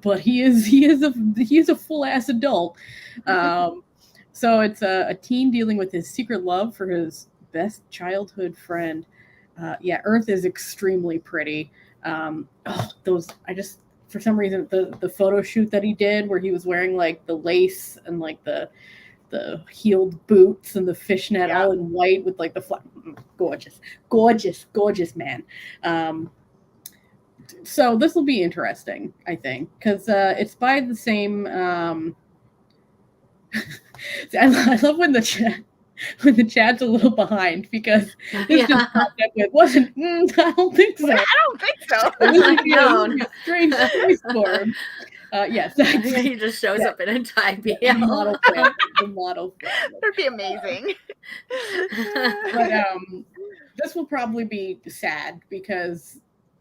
Speaker 1: but he is a full ass adult. So it's a teen dealing with his secret love for his best childhood friend. Earth is extremely pretty. For some reason, the photo shoot that he did where he was wearing like the lace and like the the heeled boots and the fishnet all in white with like the gorgeous man. So this will be interesting, I think, because it's by the same. I love when the chat's a little behind because this just popped up with wasn't. I don't think so.
Speaker 3: I don't think so.
Speaker 1: It was a strange voice form. Yes,
Speaker 2: he just shows up in a tie BL.
Speaker 1: The model frame.
Speaker 3: That'd be amazing.
Speaker 1: But this will probably be sad because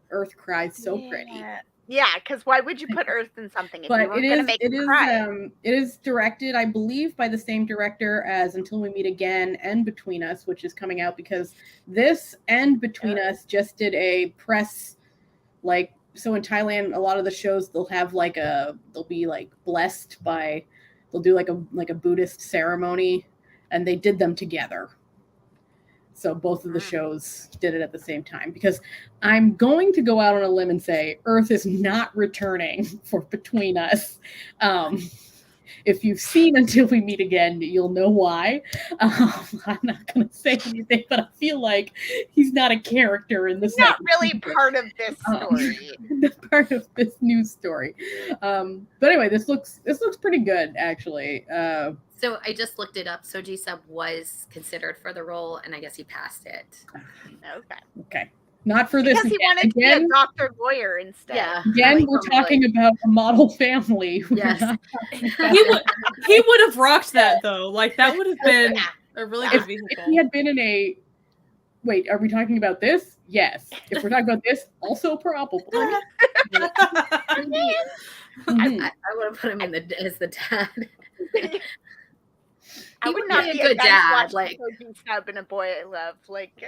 Speaker 1: Earth cries so pretty.
Speaker 3: Yeah, because why would you put Earth in something if you weren't going to make it cry?
Speaker 1: It is directed, I believe, by the same director as Until We Meet Again and Between Us, which is coming out because this and Between Us just did a press, like, so in Thailand, a lot of the shows they'll be like blessed by, they'll do like a Buddhist ceremony, and they did them together. So both of the shows did it at the same time because I'm going to go out on a limb and say Earth is not returning for Between Us. If you've seen Until We Meet Again, you'll know why. I'm not going to say anything, but I feel like he's not a character in this.
Speaker 3: He's not really part of this story.
Speaker 1: Part of this news story. But anyway, this looks pretty good, actually.
Speaker 2: So I just looked it up. So G-Sub was considered for the role, and I guess he passed it.
Speaker 1: Okay. Not for this.
Speaker 3: Because he wanted to be a doctor lawyer instead.
Speaker 2: Yeah.
Speaker 1: Again, we're talking about a model family.
Speaker 2: Yes.
Speaker 4: He would have rocked that though. Like that would have been a really good vehicle.
Speaker 1: If he had been in a. Wait, are we talking about this? Yes. If we're talking about this, also probably.
Speaker 2: I would have put him as the dad.
Speaker 3: I would not be a good dad. Like Sub and A Boy I Love. Like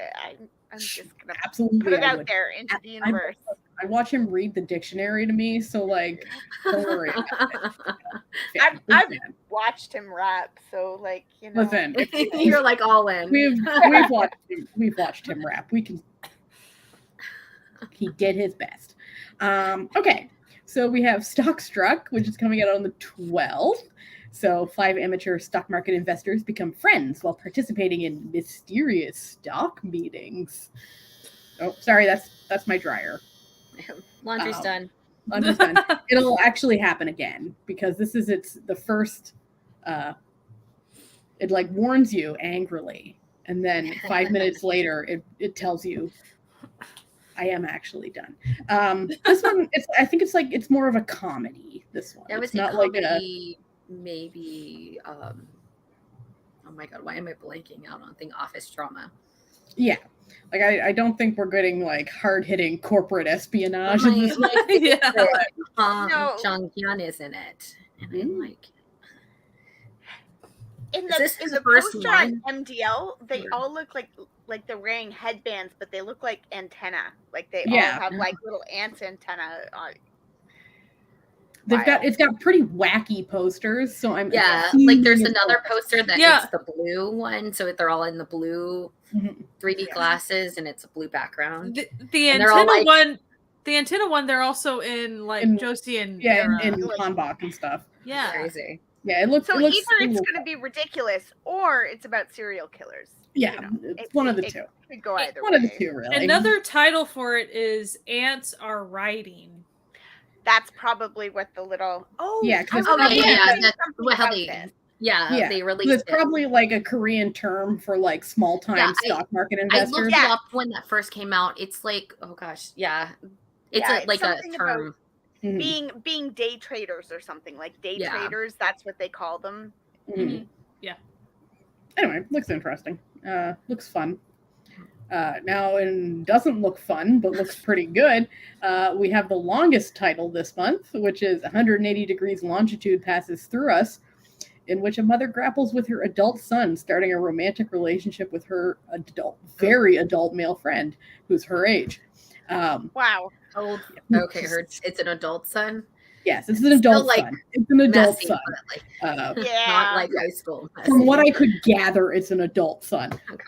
Speaker 3: I'm just gonna
Speaker 1: absolutely
Speaker 3: put it out there into the universe.
Speaker 1: I watch him read the dictionary to me, so like, don't worry about it.
Speaker 3: I've watched him rap, so like you know.
Speaker 1: Listen,
Speaker 2: you're like all in.
Speaker 1: We've watched him rap. We can. He did his best. Okay, so we have Stock Struck, which is coming out on the 12th. So 5 amateur stock market investors become friends while participating in mysterious stock meetings. Oh, sorry, that's my
Speaker 2: Laundry's done.
Speaker 1: Laundry's done. It'll actually happen again because this is the first. It like warns you angrily, and then 5 minutes later, it tells you, "I am actually done." This one, I think it's more of a comedy. This one,
Speaker 2: it's not comedy. Like maybe oh my god, why am I blanking out on office drama?
Speaker 1: Yeah, like I don't think we're getting like hard-hitting corporate espionage.
Speaker 2: Yeah. No. Jung Hyun is in it, and I'm like,
Speaker 3: in the poster on MDL, they all look like they're wearing headbands, but they look like antenna. Like they all have like little ants antenna on.
Speaker 1: It's got pretty wacky posters, so I'm
Speaker 2: like there's another poster that it's the blue one, so they're all in the blue 3D glasses and it's a blue background.
Speaker 4: The antenna one, they're also in Josie and
Speaker 1: in Hanbok and stuff.
Speaker 4: Yeah,
Speaker 2: crazy.
Speaker 1: Yeah, it looks.
Speaker 3: So either it's going to be ridiculous or it's about serial killers.
Speaker 1: Yeah, it's one of the two.
Speaker 3: It could go either way.
Speaker 1: One of the two, really.
Speaker 4: Another title for it is "Ants Are Riding."
Speaker 3: That's probably what the little
Speaker 2: they released.
Speaker 1: It's probably like a Korean term for like small time stock market investors.
Speaker 2: I looked it up when that first came out. It's like, oh gosh, it's like a term.
Speaker 3: Being day traders or something like day traders. That's what they call them.
Speaker 1: Mm-hmm. Yeah. Anyway, looks interesting. Looks fun. Now, it doesn't look fun, but looks pretty good. We have the longest title this month, which is 180 Degrees Longitude Passes Through Us, in which a mother grapples with her adult son, starting a romantic relationship with her very adult male friend, who's her age.
Speaker 3: Wow.
Speaker 2: Old. Okay, it's an adult son?
Speaker 1: Yes, it's an adult son. It's an adult son.
Speaker 2: Not like high school. Messy.
Speaker 1: From what I could gather, it's an adult son.
Speaker 2: Okay.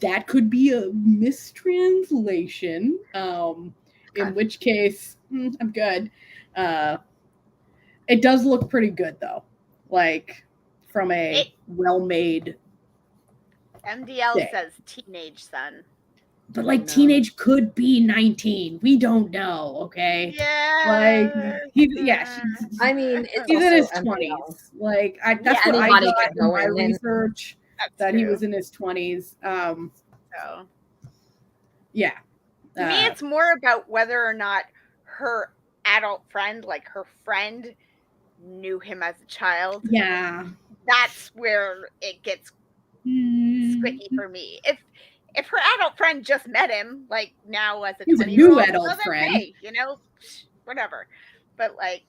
Speaker 1: That could be a mistranslation, in which case, I'm good. It does look pretty good, though. Like, from a well-made
Speaker 3: MDL
Speaker 1: thing.
Speaker 3: says teenage son.
Speaker 1: But like teenage could be 19. We don't know, okay?
Speaker 3: Yeah.
Speaker 1: Like he's
Speaker 2: I mean,
Speaker 1: he's in his 20s. Like that's what I got in my research, that he was in his 20s.
Speaker 3: So
Speaker 1: yeah.
Speaker 3: To me, it's more about whether or not her adult friend, like her friend, knew him as a child.
Speaker 1: Yeah.
Speaker 3: That's where it gets squicky for me. If her adult friend just met him, like now as a 20-year-old,
Speaker 1: new adult friend,
Speaker 3: hey, you know, whatever. But like,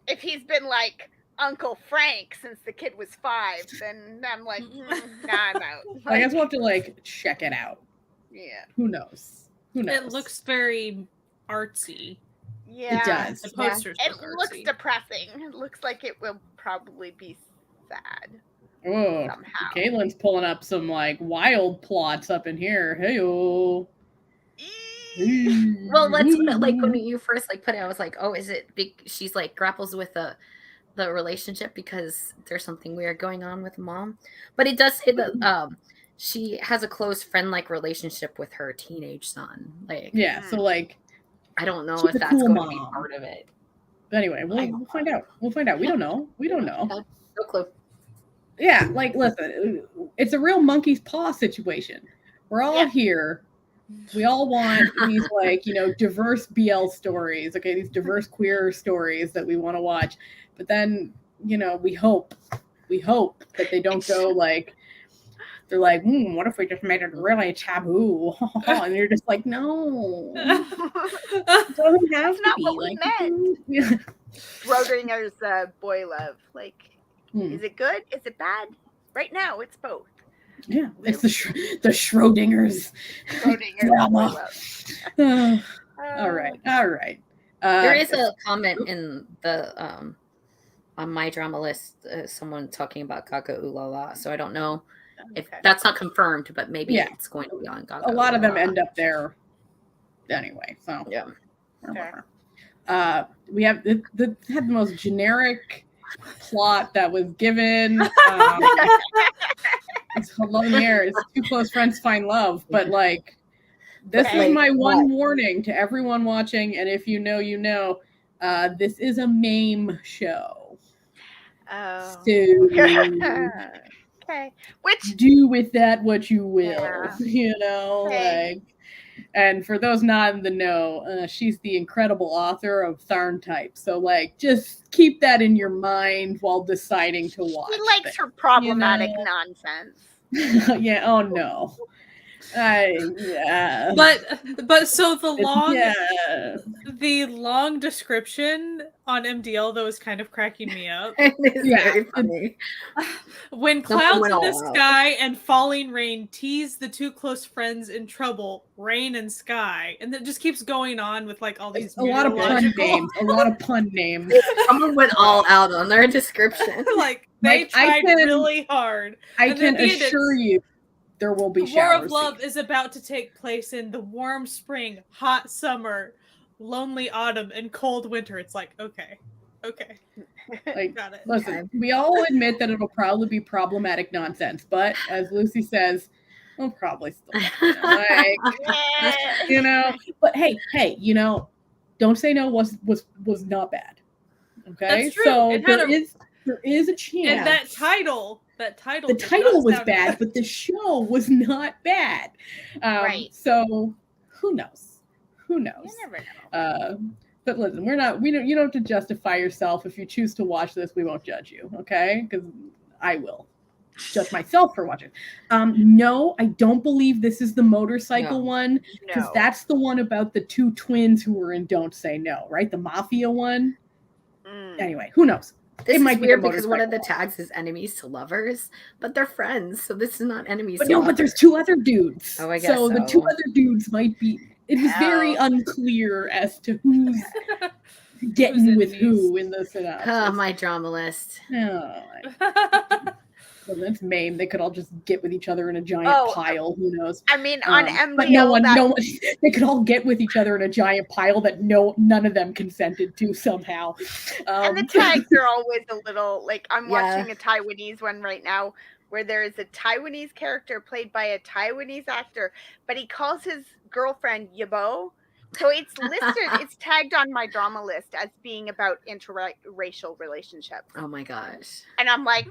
Speaker 3: if he's been like Uncle Frank since the kid was 5, then I'm like, nah, I'm out. Like,
Speaker 1: I guess we'll have to like check it out.
Speaker 3: Yeah.
Speaker 1: Who knows?
Speaker 4: It looks very artsy.
Speaker 3: Yeah,
Speaker 1: it does.
Speaker 4: The posters.
Speaker 3: It looks depressing. It looks like it will probably be sad.
Speaker 1: Oh,
Speaker 3: somehow.
Speaker 1: Caitlin's pulling up some like wild plots up in here. Hey-o.
Speaker 2: Well, that's what, like when you first like put it, I was like, oh, is it big? She's like grapples with the relationship because there's something weird going on with mom. But it does say that she has a close friend like relationship with her teenage son. Like
Speaker 1: so like
Speaker 2: I don't know if that's going to be part of it.
Speaker 1: But anyway, we'll find out. We'll find out. We don't know.
Speaker 2: No clue.
Speaker 1: Yeah, like listen, it's a real monkey's paw situation. We're all here. We all want these like, diverse BL stories, okay, these diverse queer stories that we want to watch. But then, we hope that they don't go like, they're like, what if we just made it really taboo? And you're just like, no. It doesn't have to be.
Speaker 3: What we meant. Schrodinger's boy love. Like, is it good? Is it bad? Right now, it's both.
Speaker 1: Yeah, it's the Schrodinger's drama. All right.
Speaker 2: There is a comment in the on my drama list, someone talking about Gaga Ooh La La. So I don't know if that's not confirmed, but maybe it's going to be on Gaga.
Speaker 1: A lot of them end up there anyway. So we have had the most generic plot that was given. It's Lumiere. It's two close friends find love, but like this is my one warning to everyone watching, and if you know, this is a MAME show.
Speaker 3: Oh.
Speaker 1: So
Speaker 3: okay. Which
Speaker 1: do with that what you will. Like. And for those not in the know, she's the incredible author of Tharn Type. So, like, just keep that in your mind while deciding to watch.
Speaker 3: She likes her problematic nonsense.
Speaker 1: Yeah. Oh no. Yeah.
Speaker 4: But so the long description on MDL though is kind of cracking me up.
Speaker 2: It is very funny.
Speaker 4: When clouds in the sky and falling rain tease the two close friends in trouble, rain and sky, and it just keeps going on with like all these
Speaker 1: a lot of pun names.
Speaker 2: Someone went all out on their description.
Speaker 4: Like they tried really hard.
Speaker 1: I can assure you. There will be
Speaker 4: War of Love is about to take place in the warm spring, hot summer, lonely autumn, and cold winter. It's like, okay.
Speaker 1: Like,
Speaker 4: got it.
Speaker 1: Listen, we all admit that it'll probably be problematic nonsense, but as Lucy says, we'll probably still like, But hey, don't say no was not bad. Okay,
Speaker 4: that's true.
Speaker 1: So there is a chance.
Speaker 4: And that title. The title
Speaker 1: was bad, but the show was not bad.
Speaker 3: Right.
Speaker 1: So who knows?
Speaker 3: You never know.
Speaker 1: But listen, you don't have to justify yourself. If you choose to watch this, we won't judge you, okay? Because I will judge myself for watching. No, I don't believe this is the motorcycle one, because that's the one about the two twins who were in Don't Say No, right? The mafia one. Anyway, who knows?
Speaker 2: This is weird because one of the tags is enemies to lovers, but they're friends, so this is not enemies to lovers.
Speaker 1: But there's two other dudes.
Speaker 2: Oh, I guess so.
Speaker 1: The two other dudes might be... It was very unclear as to who's getting with who in the synopsis.
Speaker 2: Oh, my drama list.
Speaker 1: Oh, Well, that's Mame. They could all just get with each other in a giant pile. Who knows?
Speaker 3: I mean, on MDL,
Speaker 1: but no one. They could all get with each other in a giant pile that none of them consented to somehow.
Speaker 3: And the tags are always a little like I'm watching a Taiwanese one right now where there is a Taiwanese character played by a Taiwanese actor, but he calls his girlfriend Yabo. So it's listed, it's tagged on my drama list as being about interracial relationships.
Speaker 2: Oh my gosh.
Speaker 3: And I'm like,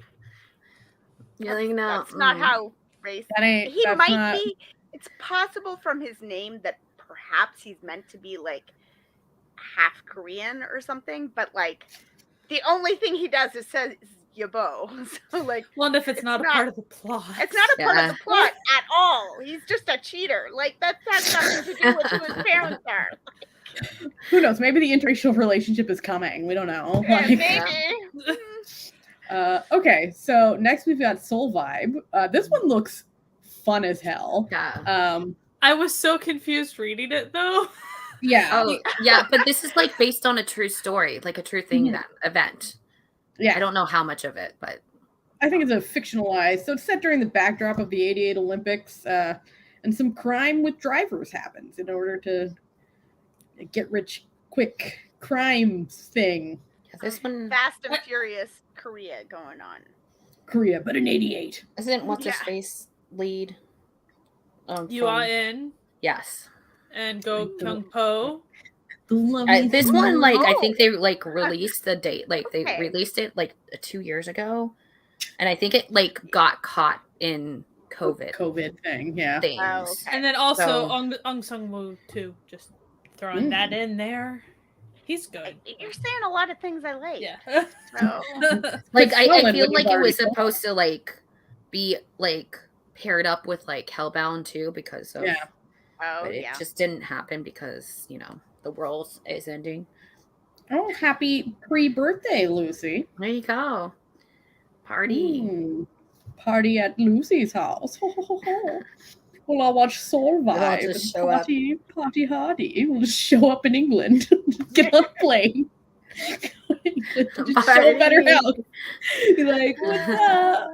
Speaker 3: that's not how race. He might be. It's possible from his name that perhaps he's meant to be like half Korean or something, but like the only thing he does is says Yabo. So like,
Speaker 4: well, if it's not a part of the plot,
Speaker 3: it's not a part of the plot at all. He's just a cheater. Like that has nothing to do with who his parents are.
Speaker 1: Who knows? Maybe the interracial relationship is coming. We don't know.
Speaker 3: Maybe.
Speaker 1: Okay, so next we've got Soul Vibe. This one looks fun as hell.
Speaker 2: Yeah.
Speaker 4: I was so confused reading it though.
Speaker 1: Yeah.
Speaker 2: Oh, yeah, but this is like based on a true story, like a true thing, that event. Yeah. I don't know how much of it, but
Speaker 1: I think it's a fictionalized. So it's set during the backdrop of the 88 Olympics, and some crime with drivers happens in order to get rich quick crime thing.
Speaker 2: Yeah, this one
Speaker 3: Fast and Furious Korea going on.
Speaker 1: Korea, but in 88.
Speaker 2: Isn't what's his face lead?
Speaker 4: You are in.
Speaker 2: Yes.
Speaker 4: And Go Kyung Po.
Speaker 2: This one, like, I think they like released the date, like they released it like 2 years ago, and I think it like got caught in COVID
Speaker 1: thing, yeah.
Speaker 2: Things.
Speaker 3: Oh, okay.
Speaker 4: And then also Ong Sung-woo too, just throwing that in there. He's good.
Speaker 3: You're saying a lot of things I like.
Speaker 4: Yeah.
Speaker 3: So.
Speaker 2: Like I feel like it was supposed to like be like paired up with like Hellbound too because of but it just didn't happen because, you know, the world is ending.
Speaker 1: Oh, happy pre-birthday, Lucy.
Speaker 2: There you go. Party.
Speaker 1: Party at Lucy's house. Well, I'll watch Soul Vibe and party hardy. We'll just show up in England. Get on a plane. Just show up at her house. You're like, what's up?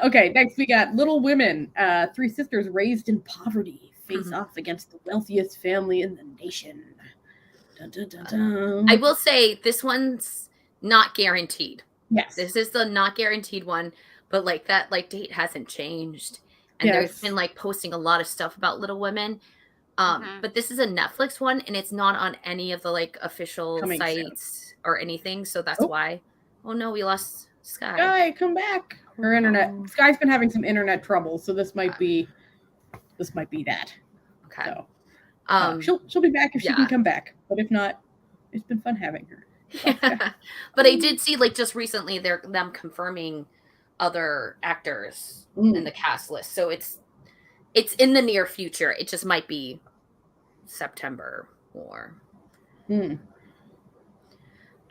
Speaker 1: Okay, next we got Little Women. Three sisters raised in poverty face off against the wealthiest family in the nation. Dun, dun, dun, dun.
Speaker 2: I will say this one's not guaranteed.
Speaker 1: Yes.
Speaker 2: This is the not guaranteed one, but like that like date hasn't changed. And there's been like posting a lot of stuff about Little Women. But this is a Netflix one and it's not on any of the like official sites or anything. So that's why. Oh no, we lost Sky.
Speaker 1: Sky, come back. Her internet. Sky's been having some internet trouble, so this might be that.
Speaker 2: Okay.
Speaker 1: So she'll be back if she can come back. But if not, it's been fun having her.
Speaker 2: But I did see like just recently them confirming other actors in the cast list. So it's in the near future. It just might be September or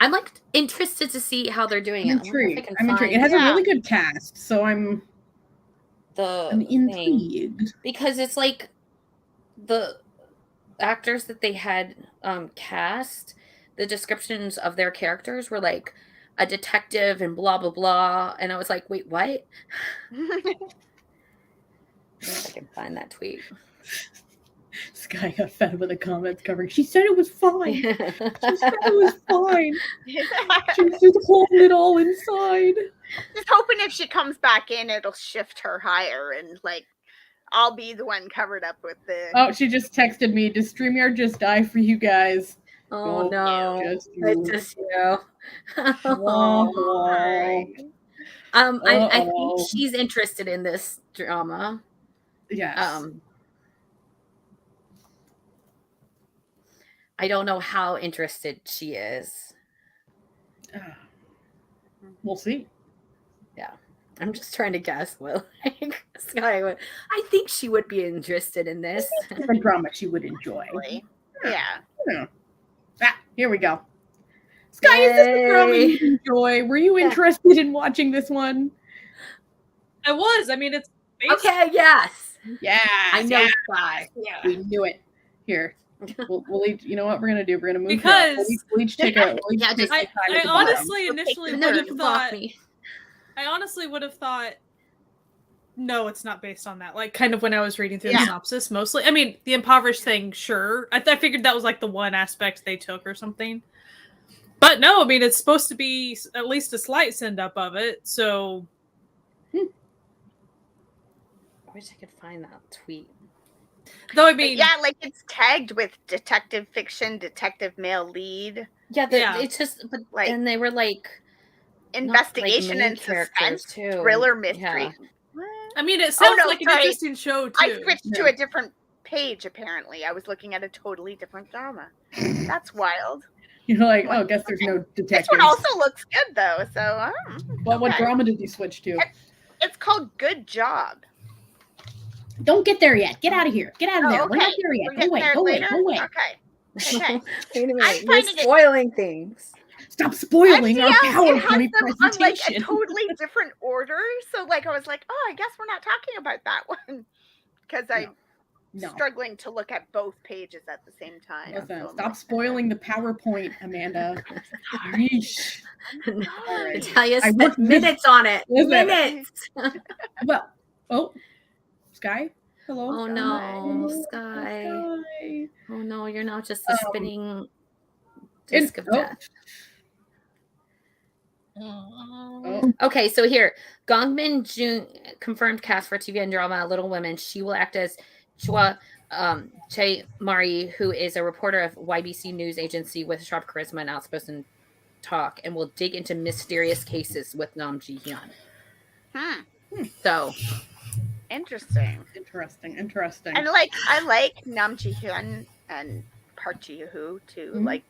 Speaker 2: I'm like interested to see how they're doing it.
Speaker 1: I'm intrigued. It has a really good cast, so I'm intrigued.
Speaker 2: Because it's like the actors that they had cast, the descriptions of their characters were like a detective and blah blah blah, and I was like, wait, what? If I can find that tweet.
Speaker 1: Sky got fed with the comments covering. She said it was fine. She said it was fine. She's just holding it all inside.
Speaker 3: Just hoping if she comes back in, it'll shift her higher and like I'll be the one covered up with the.
Speaker 1: Oh, she just texted me. Does StreamYard just die for you guys?
Speaker 2: Oh no,
Speaker 1: it's
Speaker 2: just you. I think she's interested in this drama.
Speaker 1: Yes.
Speaker 2: I don't know how interested she is.
Speaker 1: We'll see.
Speaker 2: Yeah. I'm just trying to guess. Well, Sky would. I think she would be interested in this.
Speaker 1: It's a drama she would enjoy.
Speaker 3: Yeah.
Speaker 1: Here we go. Sky, is this a drama you enjoy? Were you interested in watching this one?
Speaker 4: I was. I mean, it's
Speaker 2: based... Okay, yes.
Speaker 1: Yeah.
Speaker 2: I know Sky.
Speaker 1: Yeah. We knew it. Here. We'll each, you know what we're gonna do? We're gonna move
Speaker 4: because
Speaker 1: we'll each take a.
Speaker 4: I honestly initially would have thought I honestly would have thought, no, it's not based on that. Like, kind of when I was reading through the synopsis, mostly. I mean, the impoverished thing, sure. I figured that was like the one aspect they took or something. But no, I mean, it's supposed to be at least a slight send-up of it, so...
Speaker 2: I wish I could find that tweet.
Speaker 4: Though, I mean...
Speaker 3: Yeah, like, it's tagged with detective fiction, detective male lead.
Speaker 2: Yeah, it's just... But, like, and they were, like...
Speaker 3: Investigation and suspense, too. Thriller mystery.
Speaker 2: Yeah.
Speaker 4: I mean, it sounds like an interesting show, too.
Speaker 3: I switched to a different page, apparently. I was looking at a totally different drama. That's wild.
Speaker 1: You're like, oh, I guess there's no detectives.
Speaker 3: This one also looks good, though, so...
Speaker 1: Well, what drama did you switch to?
Speaker 3: It's called Good Job.
Speaker 1: Don't get there yet. Get out of here. Get out of there.
Speaker 3: Okay.
Speaker 1: We're not there yet. Go away.
Speaker 3: Okay.
Speaker 2: Wait a minute. You're spoiling things.
Speaker 1: Stop spoiling our PowerPoint presentation.
Speaker 3: On, like, a totally different order. So, like, I was like, oh, I guess we're not talking about that one. Because I'm struggling to look at both pages at the same time.
Speaker 1: Listen, stop spoiling the PowerPoint, Amanda. Yeesh.
Speaker 2: Natalia spent minutes on it. Minutes.
Speaker 1: Well, Sky? Hello?
Speaker 2: Oh, no. Sky. Oh, no. You're not just a spinning disc of death. Okay, so here, Gongmin Jun confirmed cast for TV and drama Little Women. She will act as Chua Che Mari, who is a reporter of YBC news agency with sharp charisma and outspoken talk, and will dig into mysterious cases with Nam Ji Hyun. So
Speaker 3: interesting. And I like Nam Ji Hyun and Park Ji Hoo too. Like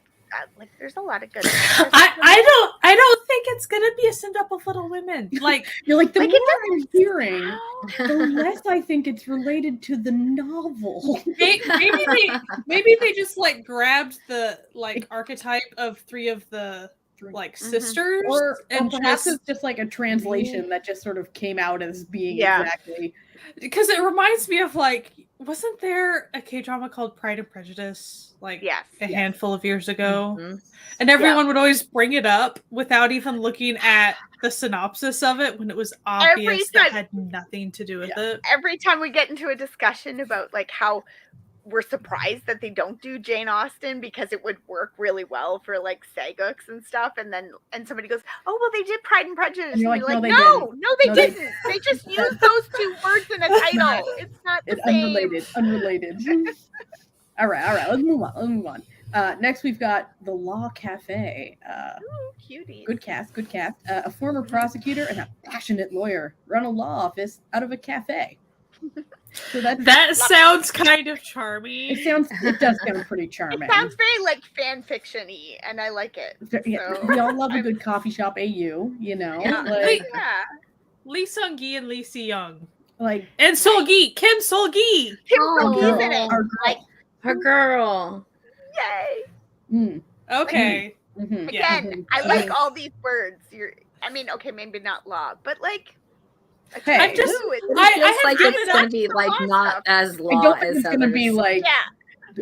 Speaker 3: there's a lot of good.
Speaker 4: I don't think it's gonna be a send up of Little Women. Like
Speaker 1: you're like the more I'm hearing, the less I think it's related to the novel.
Speaker 4: Maybe they just like grabbed the like archetype of three of the like sisters,
Speaker 1: or perhaps it's just like a translation that just sort of came out as being exactly.
Speaker 4: Because it reminds me of like, wasn't there a K-drama called Pride and Prejudice like a handful of years ago? And everyone would always bring it up without even looking at the synopsis of it when it was obvious that had nothing to do with it.
Speaker 3: Every time we get into a discussion about like how we're surprised that they don't do Jane Austen because it would work really well for like Sagooks and stuff, and somebody goes, oh well, they did Pride and Prejudice, and you're like, no, they didn't. They just used those two words in a title. It's not the same.
Speaker 1: Unrelated. all right, let's move on. Next we've got The Law Cafe.
Speaker 3: Cutie.
Speaker 1: Good cast. A former prosecutor and a passionate lawyer run a law office out of a cafe. So
Speaker 4: that sounds kind of charming.
Speaker 1: It does sound pretty charming.
Speaker 3: It sounds very like fan fiction-y, and I like it. So.
Speaker 1: We all love a good coffee shop AU, you know.
Speaker 3: Lee
Speaker 4: Seung-gi and Lee Si-young.
Speaker 1: And
Speaker 4: Sol-gi, Kim Sol-gi.
Speaker 3: Sol-gi's in it.
Speaker 2: Her girl.
Speaker 3: Yay.
Speaker 4: Okay.
Speaker 3: Again, I like all these words. Maybe not law, but like.
Speaker 1: Okay.
Speaker 2: I just like it's going to be like not as law
Speaker 1: I don't think
Speaker 2: as
Speaker 1: it's going to be like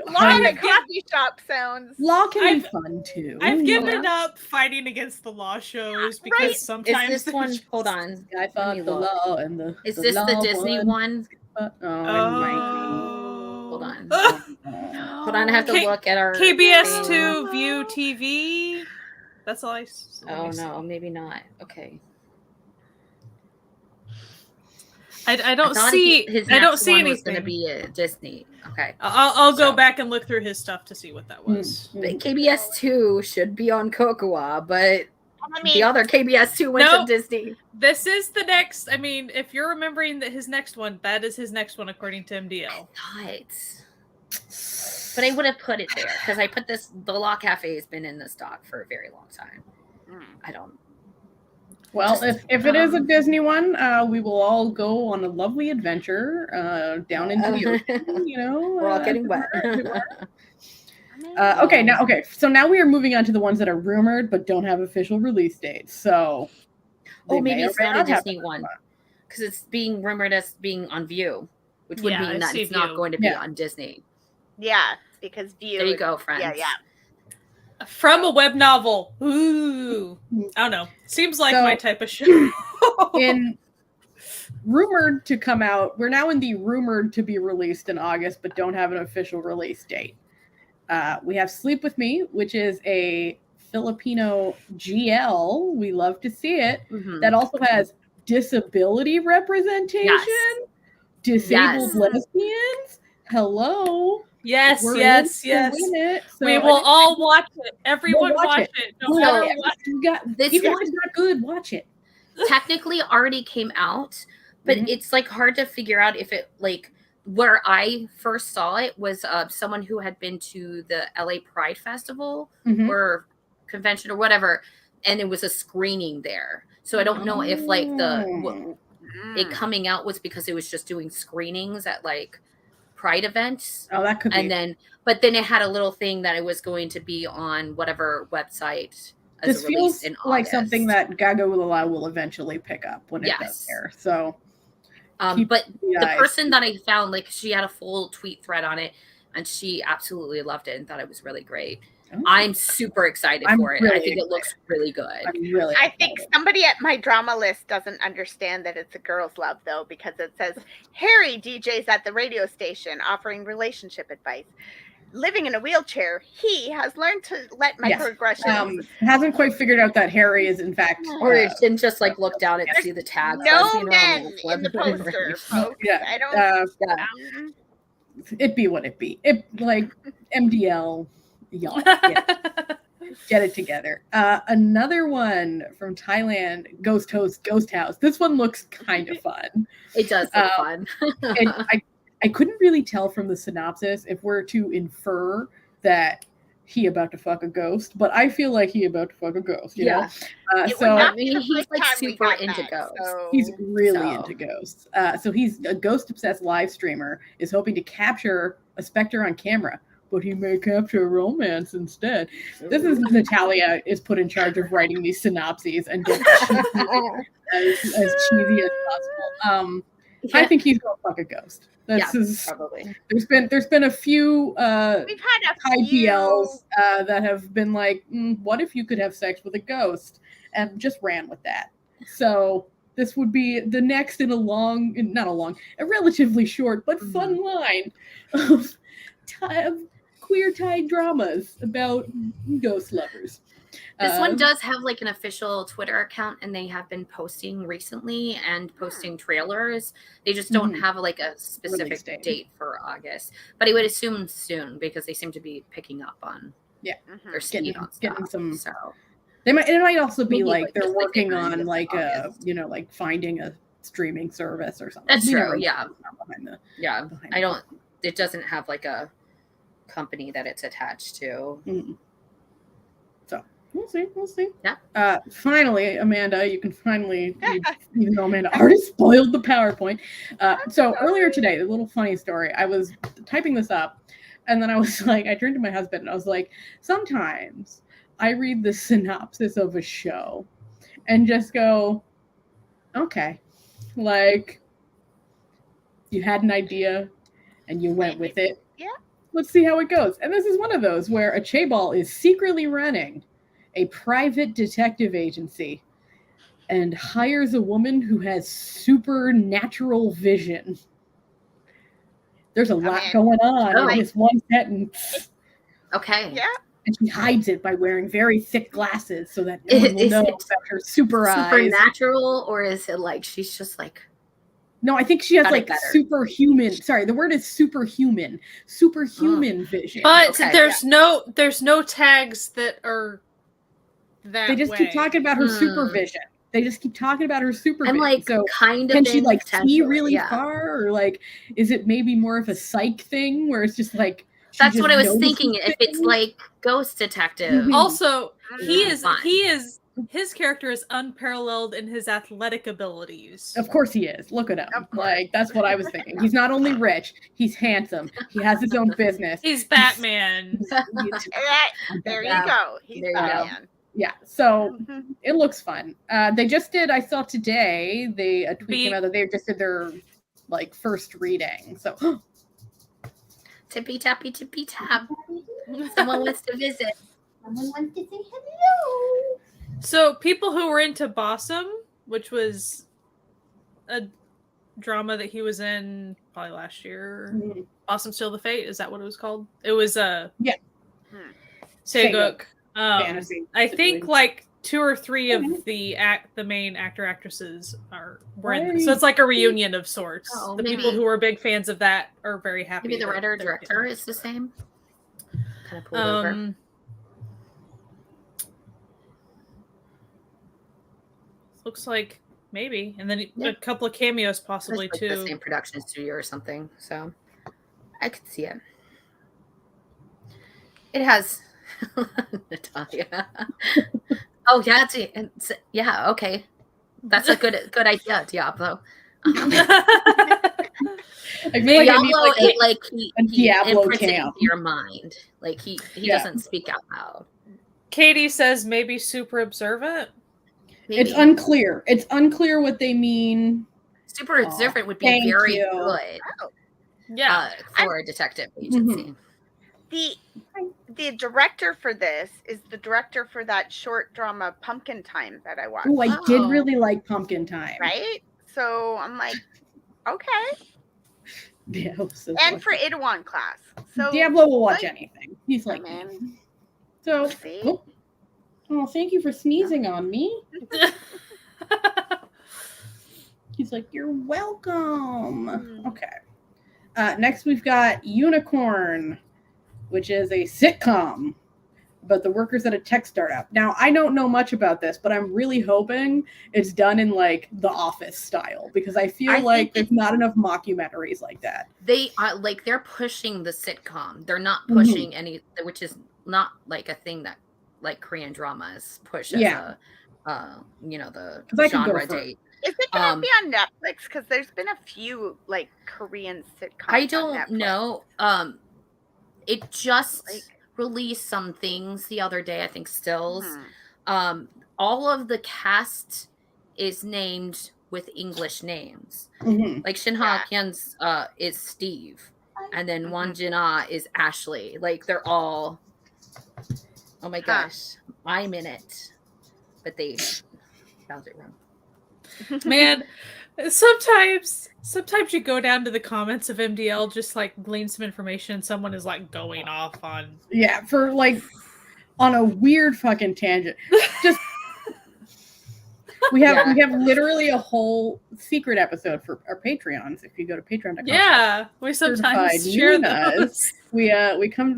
Speaker 3: law in a coffee shop sounds.
Speaker 1: Law can be fun too.
Speaker 4: I've given up fighting against the law shows because sometimes
Speaker 2: is this one. Hold on,
Speaker 1: I thought the law and the.
Speaker 2: Is this the Disney one?
Speaker 1: It might be.
Speaker 2: Hold on. Hold on. I have to look at our
Speaker 4: KBS2 View TV. That's all I.
Speaker 2: Oh no, maybe not. Okay.
Speaker 4: I don't see. I don't see anything.
Speaker 2: Going to be a Disney. Okay.
Speaker 4: I'll go back and look through his stuff to see what that was.
Speaker 2: KBS 2 should be on Cocoa, but the other KBS 2 went to Disney.
Speaker 4: This is the next. I mean, if you're remembering that his next one, that is his next one according to MDL.
Speaker 2: But I would have put it there because I put this. The Law Cafe has been in the stock for a very long time. I don't.
Speaker 1: Well, if it is a Disney one, we will all go on a lovely adventure down into the ocean, you know.
Speaker 2: We're all getting wet.
Speaker 1: Okay. So now we are moving on to the ones that are rumored but don't have official release dates. So,
Speaker 2: maybe it's not a Disney one because it's being rumored as being on View, which would mean that it's not going to be on Disney.
Speaker 3: Yeah, because View.
Speaker 2: There you go, friends.
Speaker 3: Yeah.
Speaker 4: From a web novel. Ooh. I don't know. Seems like my type of show.
Speaker 1: in rumored to come out, we're now in the rumored to be released in August, but don't have an official release date. We have Sleep With Me, which is a Filipino GL. We love to see it. That also has disability representation. Disabled lesbians. Hello.
Speaker 4: Yes.
Speaker 1: So
Speaker 4: we will all watch it. Everyone watch it. No matter what.
Speaker 1: Even if it's not good, watch it.
Speaker 2: Technically already came out, but it's like hard to figure out if it like where I first saw it was someone who had been to the LA Pride Festival or convention or whatever, and it was a screening there. So I don't know if like it coming out was because it was just doing screenings at like Pride events.
Speaker 1: Oh, that could be.
Speaker 2: And but then it had a little thing that it was going to be on whatever website.
Speaker 1: This feels like something that Gaga will eventually pick up when it does air. So,
Speaker 2: but the person that I found, like, she had a full tweet thread on it, and she absolutely loved it and thought it was really great. Oh. I'm super excited for it. Really I think it looks really good.
Speaker 3: I think somebody at my drama list doesn't understand that it's a girl's love, though, because it says Harry DJs at the radio station offering relationship advice. Living in a wheelchair, he has learned to let microaggressions.
Speaker 1: Hasn't quite figured out that Harry is in fact,
Speaker 2: or it didn't just like look down and see the tag.
Speaker 3: No men in the poster, folks. I don't.
Speaker 1: It be what it be. It like MDL, y'all get it together. Another one from Thailand, Ghost House. This one looks kind of fun.
Speaker 2: It does look fun.
Speaker 1: And I couldn't really tell from the synopsis if we're to infer that he about to fuck a ghost, but I feel like he about to fuck a ghost, you know? So
Speaker 2: I mean, he's like super into ghosts.
Speaker 1: So. He's really into ghosts. So he's a ghost-obsessed live streamer, is hoping to capture a specter on camera, but he may capture a romance instead. This is Natalia is put in charge of writing these synopses and get as cheesy as possible. I think he's gonna fuck a ghost.
Speaker 2: Probably.
Speaker 1: There's been a few
Speaker 3: we've had a
Speaker 1: few PLs that have been like, what if you could have sex with a ghost, and just ran with that. So this would be the next in a relatively short but fun line of queer Thai dramas about ghost lovers.
Speaker 2: This one does have like an official Twitter account, and they have been posting recently and posting trailers. They just don't have like a specific date for August, but I would assume soon because they seem to be picking up on their speed on stuff.
Speaker 1: Getting some.
Speaker 2: So
Speaker 1: it might also be like they're working on like a like finding a streaming service or something.
Speaker 2: That's true. Yeah. I don't. It doesn't have like a company that it's attached to.
Speaker 1: So we'll see.
Speaker 2: Yeah.
Speaker 1: Finally, Amanda, you can finally, even though Amanda already spoiled the PowerPoint. So earlier today, a little funny story. I was typing this up, and then I was like, I turned to my husband and I was like, sometimes I read the synopsis of a show and just go, okay, like you had an idea and you went with it.
Speaker 3: Yeah.
Speaker 1: Let's see how it goes. And this is one of those where a chaebol is secretly running a private detective agency and hires a woman who has supernatural vision. There's a lot going on in this one sentence.
Speaker 2: Okay.
Speaker 3: Yeah.
Speaker 1: And she hides it by wearing very thick glasses so that no one will know about her
Speaker 2: supernatural, or is it like she's just like...
Speaker 1: No, I think she has like superhuman. Sorry, the word is superhuman vision.
Speaker 4: But there's no tags that are that.
Speaker 1: They just keep talking about her supervision. They just keep talking about her supervision.
Speaker 2: I'm like, so kind of.
Speaker 1: Can she like see really far, or like, is it maybe more of a psych thing where it's just like?
Speaker 2: That's what I was thinking. If it's like Ghost Detective.
Speaker 4: Also, his character is unparalleled in his athletic abilities.
Speaker 1: Of course he is. Look at him. Like, that's what I was thinking. He's not only rich, he's handsome. He has his own business.
Speaker 4: He's Batman.
Speaker 3: There you go. He's Batman.
Speaker 1: Yeah, so it looks fun. They just did, I saw today, a tweet came out that they just did their like first reading. So
Speaker 2: tippy tap. Someone wants to visit.
Speaker 5: Someone wants to say hello.
Speaker 4: So people who were into Bossum which was a drama that he was in probably last year. Mm-hmm. Awesome Still the Fate, is that what it was called? It was Seguk.
Speaker 1: Fantasy.
Speaker 4: I think like 2 or 3 of the main actresses were in this. So it's like a reunion of sorts. The people who were big fans of that are very happy.
Speaker 2: Maybe the writer director is the same. Kind of pulled over.
Speaker 4: Looks like maybe, and then a couple of cameos possibly
Speaker 2: like
Speaker 4: too.
Speaker 2: The same production studio or something. So I could see it. It has Natalia. Oh yeah, yeah. Okay, that's a good idea, Diablo.
Speaker 1: I feel
Speaker 2: Diablo,
Speaker 1: a Diablo camp.
Speaker 2: Your mind, like he doesn't speak out loud.
Speaker 4: Katie says maybe super observant.
Speaker 1: Maybe. It's unclear. It's unclear what they mean.
Speaker 2: Super observant would be very good.
Speaker 4: Yeah,
Speaker 2: for a detective agency.
Speaker 3: The director for this is the director for that short drama Pumpkin Time that I watched.
Speaker 1: Oh, I did really like Pumpkin Time.
Speaker 3: Right? So I'm like, okay.
Speaker 1: Yeah,
Speaker 3: and for Itaewon Class. So
Speaker 1: Diablo will watch anything. He's like,
Speaker 3: man.
Speaker 1: So, thank you for sneezing on me. He's like, you're welcome. Okay. Next, we've got Unicorn, which is a sitcom about the workers at a tech startup. Now, I don't know much about this, but I'm really hoping it's done in like The Office style, because I feel like there's not enough mockumentaries like that.
Speaker 2: They are like, they're pushing the sitcom. They're not pushing any, which is not like a thing that like Korean dramas push as a, the genre date.
Speaker 3: Is it going to be on Netflix? Because there's been a few like Korean sitcoms.
Speaker 2: I don't know. It just released some things the other day, I think stills. All of the cast is named with English names. Like Shin Ha-kyun's is Steve. And then Won Jin-ah is Ashley. Like they're all, oh my gosh, I'm in it. But they found it wrong.
Speaker 4: Man, sometimes you go down to the comments of MDL, just like glean some information. Someone is like going off on
Speaker 1: for like on a weird fucking tangent. Just we have literally a whole secret episode for our Patreons. If you go to Patreon.com.
Speaker 4: Yeah, we sometimes share those.
Speaker 1: We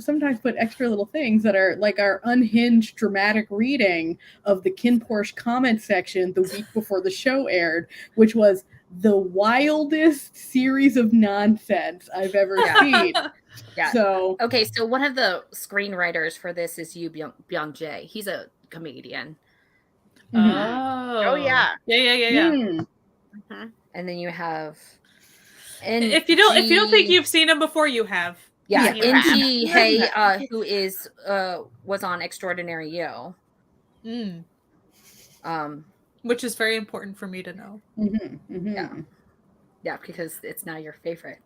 Speaker 1: sometimes put extra little things that are like our unhinged dramatic reading of the Kin Porsche comment section the week before the show aired, which was the wildest series of nonsense I've ever seen. So
Speaker 2: so one of the screenwriters for this is Yoo Byung-jae. He's a comedian.
Speaker 3: Oh yeah.
Speaker 2: And then you have,
Speaker 4: if you don't think you've seen him before, you have.
Speaker 2: In-ji Hae, who is was on Extraordinary You.
Speaker 4: Which is very important for me to know.
Speaker 2: Yeah, because it's now your favorite.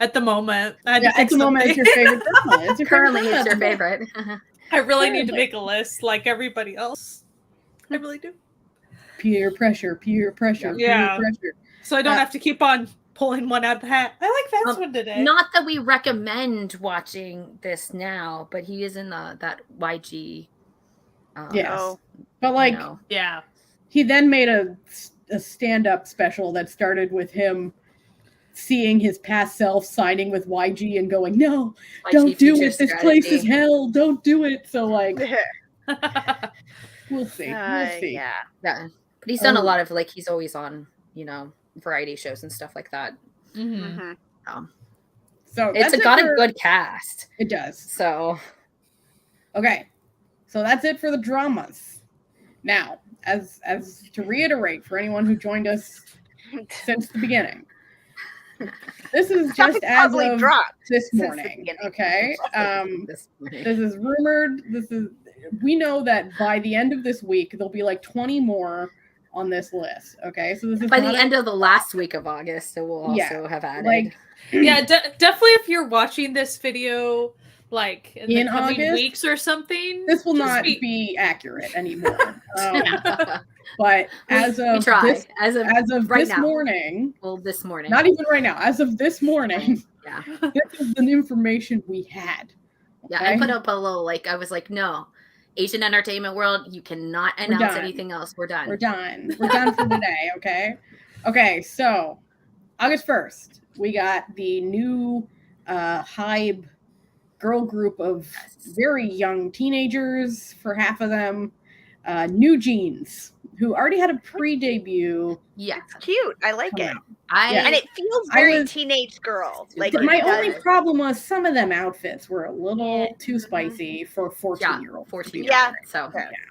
Speaker 4: At the moment.
Speaker 1: At the moment it's your favorite drama.
Speaker 2: Currently it's your favorite.
Speaker 4: I really need to make a list like everybody else. I really do.
Speaker 1: Peer pressure. Peer pressure.
Speaker 4: So I don't have to keep on pulling one out of the hat. I like that one today.
Speaker 2: Not that we recommend watching this now, but he is in that YG.
Speaker 1: But like, he then made a stand-up special that started with him seeing his past self signing with YG and going, "No, don't do it. This place is hell. Don't do it." So like, we'll see.
Speaker 2: Yeah. But he's done a lot of he's always on, variety shows and stuff like that.
Speaker 1: So
Speaker 2: it's got a good cast.
Speaker 1: It does.
Speaker 2: So
Speaker 1: so that's it for the dramas. Now, as to reiterate for anyone who joined us since the beginning, this is just as of this morning. Okay, this is rumored. We know that by the end of this week there'll be like 20 more on this list. Okay, so this is
Speaker 2: by the end of the last week of August, so we'll also have added.
Speaker 4: Definitely if you're watching this video like in the coming August, weeks or something.
Speaker 1: This will not be accurate anymore. But as of this morning, not even right now, as of this morning, this is the information we had.
Speaker 2: Okay? Yeah, I put up a little I was like, no, Asian entertainment world, you cannot announce anything else. We're done.
Speaker 1: We're done for today. Okay. So August 1st, we got the new Hybe girl group of very young teenagers for half of them. New Jeans, who already had a pre-debut.
Speaker 2: Yeah,
Speaker 3: it's cute. I like it. And it feels very teenage girl.
Speaker 1: My only problem was some of them outfits were a little too spicy for 14-year-olds.
Speaker 2: 14-year-old. Yeah. So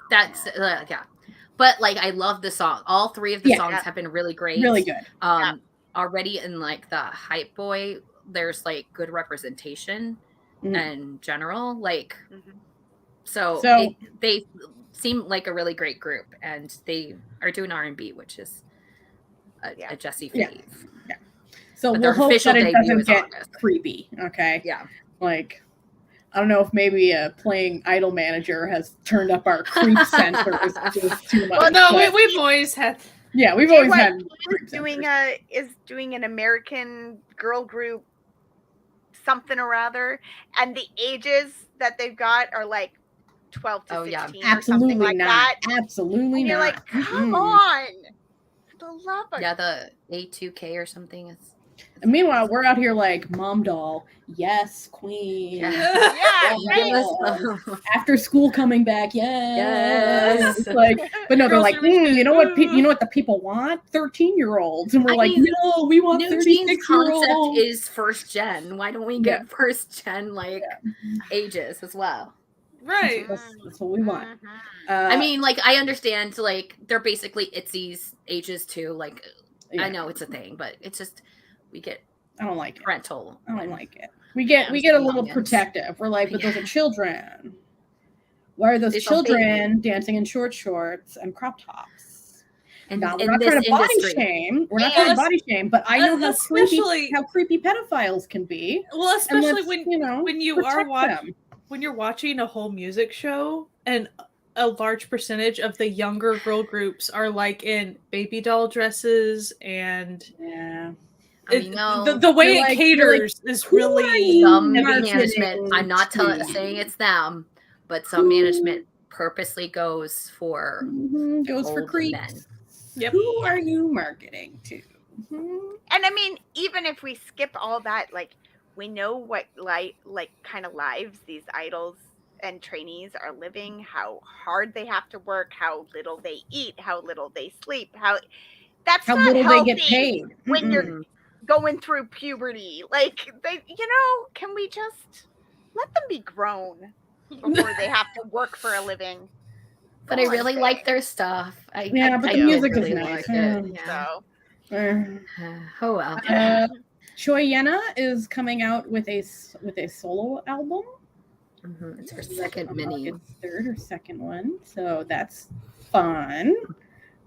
Speaker 2: that's But I love the song. All three of the songs have been really great.
Speaker 1: Really good.
Speaker 2: Already in the Hype Boy, there's good representation in general. So they seem like a really great group, and they are doing R&B, which is a Jessie fave.
Speaker 1: Yeah. So we'll hope that it doesn't get creepy. Okay.
Speaker 2: Yeah.
Speaker 1: I don't know if maybe a playing idol manager has turned up our creep sensors just too much.
Speaker 4: Well, no, we've always had.
Speaker 1: Yeah, we've always had.
Speaker 3: Doing an American girl group, something or other, and the ages that they've got are 12 to 16 or something like that.
Speaker 1: Absolutely
Speaker 3: and you're
Speaker 1: not.
Speaker 3: Come on. The love of
Speaker 2: the A2K or something.
Speaker 1: And meanwhile, we're out here mom doll. Yes, queen.
Speaker 3: Yeah.
Speaker 1: After school coming back. Yes. But no, they're you know what the people want? 13-year-olds. And we're no, we want 36-year-olds.
Speaker 2: Concept is first gen. Why don't we get first gen ages as well?
Speaker 4: Right.
Speaker 1: That's what we want.
Speaker 2: I understand they're basically Itzy's ages too. I know it's a thing, but it's just
Speaker 1: I don't like
Speaker 2: parental.
Speaker 1: I don't like it. We get a little protective. We're but those are children. Why are those children dancing in short shorts and crop tops?
Speaker 2: And
Speaker 1: now, we're not trying to body shame. We're not trying to body shame, but I know how creepy pedophiles can be.
Speaker 4: Well, especially when you're watching a whole music show and a large percentage of the younger girl groups are in baby doll dresses and the way it caters is really
Speaker 2: some management. I'm not saying it's them, but some management purposely goes for
Speaker 1: creeps.
Speaker 2: Men.
Speaker 4: Yep.
Speaker 1: Who are you marketing to?
Speaker 3: And even if we skip all that, we know what kind of lives these idols and trainees are living, how hard they have to work, how little they eat, how little they sleep, how little they get paid when you're going through puberty. Can we just let them be grown before they have to work for a living?
Speaker 2: But I really like their stuff.
Speaker 1: But the music is nice.
Speaker 2: Oh well.
Speaker 1: Choi Yena is coming out with a solo album.
Speaker 2: It's her second mini.
Speaker 1: Third or second one. So that's fun.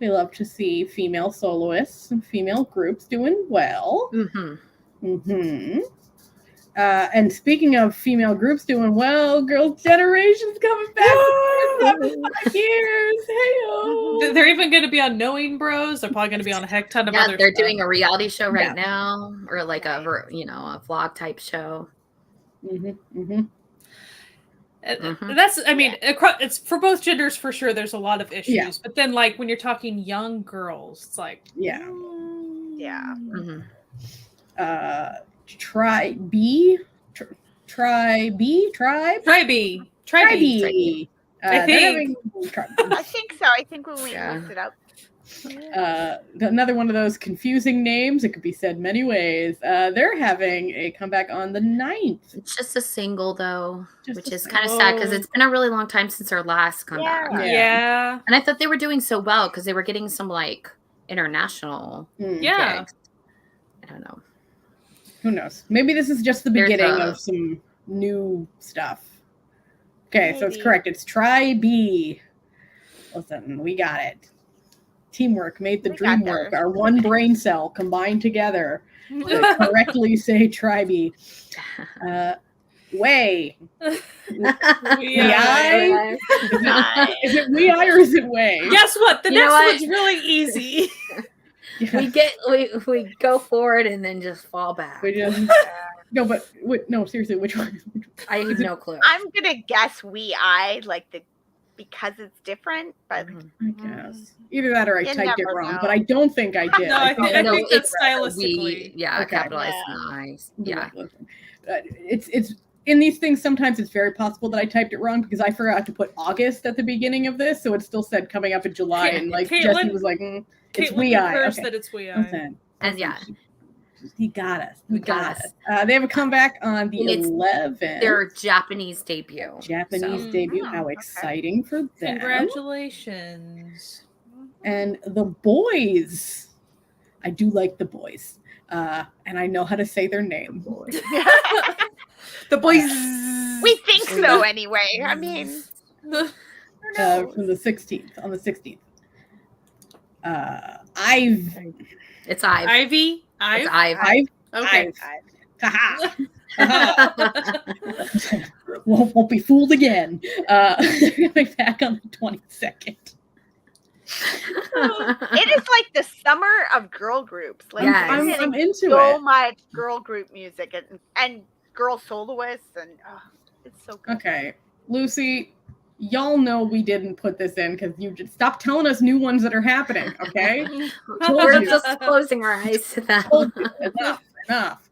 Speaker 1: We love to see female soloists and female groups doing well. And speaking of female groups doing well, Girls' Generation's coming back for 5 years. Hey-o.
Speaker 4: They're even going to be on Knowing Bros. They're probably going to be on a heck ton of other
Speaker 2: they're doing a reality show right now, or a vlog type show.
Speaker 4: That's, it's for both genders for sure. There's a lot of issues, but then when you're talking young girls, it's
Speaker 1: Tribe.
Speaker 3: I think so. I think when we looked it up.
Speaker 1: Another one of those confusing names. It could be said many ways. They're having a comeback on the 9th.
Speaker 2: It's just a single though, which is kind of sad because it's been a really long time since our last comeback.
Speaker 4: Yeah.
Speaker 2: And I thought they were doing so well because they were getting some international gigs. I don't know.
Speaker 1: Who knows? Maybe this is just the beginning of some new stuff. Okay, so it's correct. It's Try B. Listen, we got it. Teamwork made the dream work. Our one brain cell combined together to correctly say Try B. Way.
Speaker 4: We
Speaker 1: I? Is it we I or is it way?
Speaker 4: Guess what? The next one's really easy.
Speaker 2: We go forward and then just fall back.
Speaker 1: We just no, seriously, which one?
Speaker 2: I have no clue.
Speaker 3: I'm gonna guess because it's different, but
Speaker 1: I guess either that or I typed it wrong, but I don't think I did.
Speaker 4: No, I think that's stylistically.
Speaker 2: Capitalized eyes. Yeah.
Speaker 1: It's in these things. Sometimes it's very possible that I typed it wrong because I forgot to put August at the beginning of this, so it still said coming up in July, and like Jessie was like, "It's we I." Okay.
Speaker 4: That it's we I.
Speaker 2: And yeah.
Speaker 1: He got us. We got us. They have a comeback on the 11th.
Speaker 2: Their Japanese debut.
Speaker 1: Debut. How exciting for them.
Speaker 4: Congratulations.
Speaker 1: And the boys. I do like the boys. And I know how to say their name.
Speaker 2: The boys.
Speaker 3: We think so anyway. I mean.
Speaker 1: From the 16th. On the 16th.
Speaker 2: It's Ive.
Speaker 4: Ivy.
Speaker 2: It's Ive.
Speaker 4: Okay.
Speaker 1: Haha. Won't be fooled again. They're coming back on the 22nd.
Speaker 3: It is like the summer of girl groups. Like
Speaker 1: I'm into
Speaker 3: so much girl group music and girl soloists and it's so good.
Speaker 1: Okay, Lucy, y'all know we didn't put this in because you just stop telling us new ones that are happening. Okay,
Speaker 2: we're just closing our eyes to that.
Speaker 1: Enough.